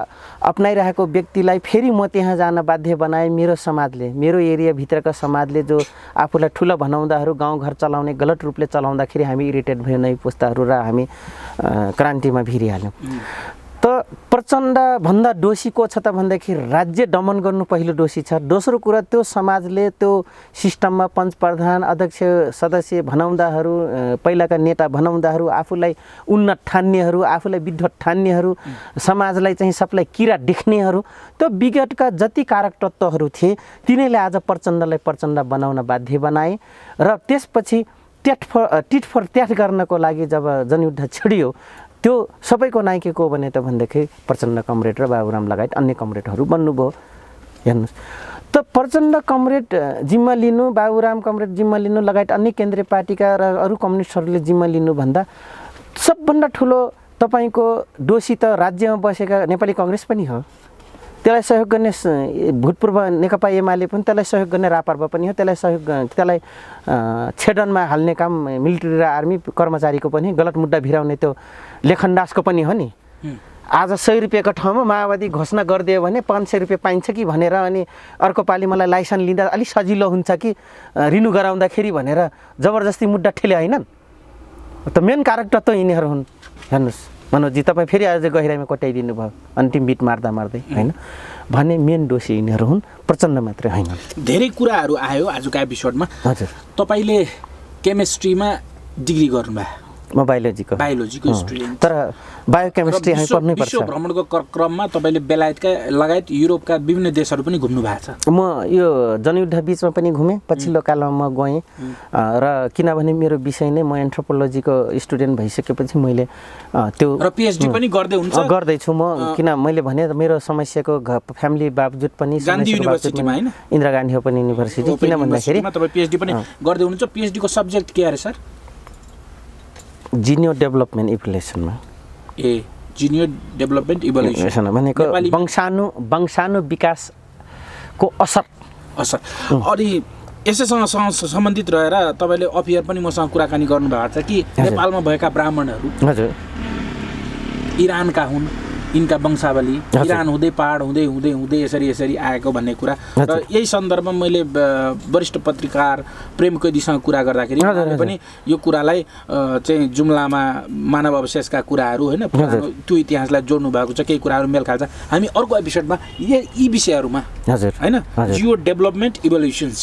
अपनाइरहेको व्यक्तिलाई फेरि म त्यहाँ जान बाध्य बनाए मेरो समाजले, मेरो एरियाभित्रका समाजले जो आफूलाई ठुलो भनाउँदाहरू गाउँघर चलाउने गलत रूपले चलाउँदाखेरि हामी इरिटेट भयो नयाँ पुस्ताहरू र हामी क्रान्तिमा भिरिहाल्यौँ। त प्रचण्डभन्दा दोषी को छ त भन्दाखेरि राज्य दमन गर्नु पहिलो दोषी छ। दोस्रो कुरा त्यो समाजले त्यो सिस्टममा पञ्च प्रधान अध्यक्ष सदस्य भनाउँदाहरू, पहिलाका नेता भनाउँदाहरू, आफूलाई उन्नत ठान्नेहरू, आफूलाई विद्वत ठान्नेहरू, समाजलाई चाहिँ सबलाई किरा देख्नेहरू, त्यो विगतका जति कारक तत्त्वहरू थिए तिनीहरूले आज प्रचण्डलाई प्रचण्ड बनाउन बाध्य बनाए। र त्यसपछि टिट फर ट्याट गर्नको लागि जब जनयुद्ध छिडियो त्यो सबैको नायक को भने त भन्दाखेरि प्रचण्ड कमरेड र बाबुराम लगायत अन्य कमरेडहरू बन्नुभयो। हेर्नुहोस् त प्रचण्ड कमरेड जिम्मा लिनु, बाबुराम कमरेड जिम्मा लिनु लगायत अन्य केन्द्रीय पार्टीका र अरू कम्युनिस्टहरूले जिम्मा लिनुभन्दा सबभन्दा ठुलो तपाईँको दोषी त राज्यमा बसेका नेपाली कङ्ग्रेस पनि हो। त्यसलाई सहयोग गर्ने भूतपूर्व नेकपा एमाले पनि, त्यसलाई सहयोग गर्ने रापरपा पनि हो, त्यसलाई छेदनमा हाल्ने काम मिलिट्री र आर्मी कर्मचारीको पनि, गलत मुद्दा भिराउने त्यो लेखनदासको पनि हो नि। आज 100 रुपियाँको ठाउँमा माओवादी घोषणा गरिदियो भने 500 रुपियाँ पाइन्छ कि भनेर, अनि अर्को पालि मलाई लाइसेन्स लिँदा अलिक सजिलो हुन्छ कि रिन्यू गराउँदाखेरि भनेर जबरजस्ती मुद्दा ठेले होइनन् त। मेन कारक तत्त्व यिनीहरू हुन्। हेर्नुहोस् मनोजी, तपाईँ फेरि आज गहिराइमा कोट्याइदिनु भयो अन्तिम बिट मार्दा मार्दै, होइन भने मेन दोषी यिनीहरू हुन्, प्रचण्ड मात्रै होइन। धेरै कुराहरू आयो आजको एपिसोडमा। हजुर, तपाईँले केमिस्ट्रीमा डिग्री गर्नुभयो, म बायोलोजीको स्टुडेन्ट, तर बायोकेमिस्ट्री हामी पढ्नै पर्छ। विश्व भ्रमणको क्रममा तपाईँले बेलायतका लगायत युरोपका विभिन्न देशहरू पनि घुम्नु भएको छ। म यो जनयुद्ध बिचमा पनि घुमेँ, पछिल्लो कालमा म गएँ। र किनभने मेरो विषय नै म एन्थ्रोपोलोजीको स्टुडेन्ट भइसकेपछि मैले त्यो र पिएचडी पनि गर्दै हुन्छ। गर्दैछु म, किन मैले भने मेरो समस्याको फ्यामिली बावजुद पनि गान्धी युनिभर्सिटीमा होइन, इन्दिरा गान्धी ओपन युनिभर्सिटी, किन भन्दाखेरि तपाईँ पिएचडी पनि गर्दै हुनुहुन्छ। पिएचडीको सब्जेक्ट के अरे सर? जिनियो डेभलपमेन्ट इभोल्युसनमा। ए जिनियो डेभलपमेन्ट इभोल्युसन भनेको वंशाणु विकासको असर। अनि यसैसँग सम्बन्धित रहेर तपाईँले अफियर पनि मसँग कुराकानी गर्नुभएको छ कि नेपालमा भएका ब्राह्मणहरू हजुर इरानका हुन्, यिनका वंशावली इरान हुँदै पहाड हुँदै हुँदै हुँदै यसरी आएको भन्ने कुरा। र यही सन्दर्भमा मैले वरिष्ठ पत्रकार प्रेम कैदीसँग कुरा गर्दाखेरि उहाँले पनि यो कुरालाई चाहिँ जुम्लामा मानव अवशेषका कुराहरू, होइन, त्यो इतिहासलाई जोड्नु भएको छ, केही कुराहरू मेल खाल्छ। हामी अर्को एपिसोडमा यी विषयहरूमा, होइन, जियो डेभलपमेन्ट इभोल्युसन्स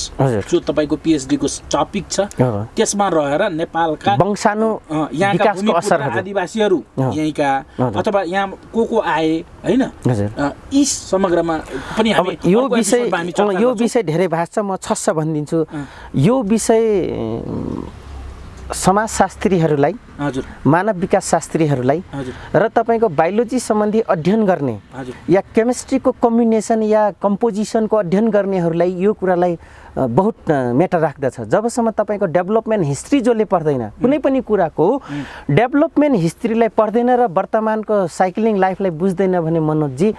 जो तपाईँको पिएचडीको टपिक छ, त्यसमा रहेर नेपालका वंशाणु यहाँका भूमिपुत्र आदिवासीहरू यहीँका अथवा यहाँ को आए, होइन, यी समग्रमा पनि हामी यो विषय धेरै भाष छ। म छस्स भनिदिन्छु, यो विषय समाजशास्त्रीहरूलाई, हजुर, मानव विकास शास्त्रीहरूलाई र तपाईँको बायोलोजी सम्बन्धी अध्ययन गर्ने या केमिस्ट्रीको कम्बिनेसन या कम्पोजिसनको अध्ययन गर्नेहरूलाई यो कुरालाई बहुत म्याटर राख्दछ। जबसम्म तपाईँको डेभलपमेन्ट हिस्ट्री जसले पढ्दैन, कुनै पनि कुराको डेभलपमेन्ट हिस्ट्रीलाई पढ्दैन र वर्तमानको साइक्लिङ लाइफलाई बुझ्दैन भने मनोजजी,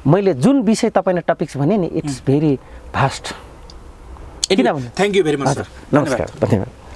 मैले जुन विषय तपाईँलाई टपिक्स भने नि इट्स भेरी भास्ट। किन? Thank you very much sir. नमस्कार, धन्यवाद।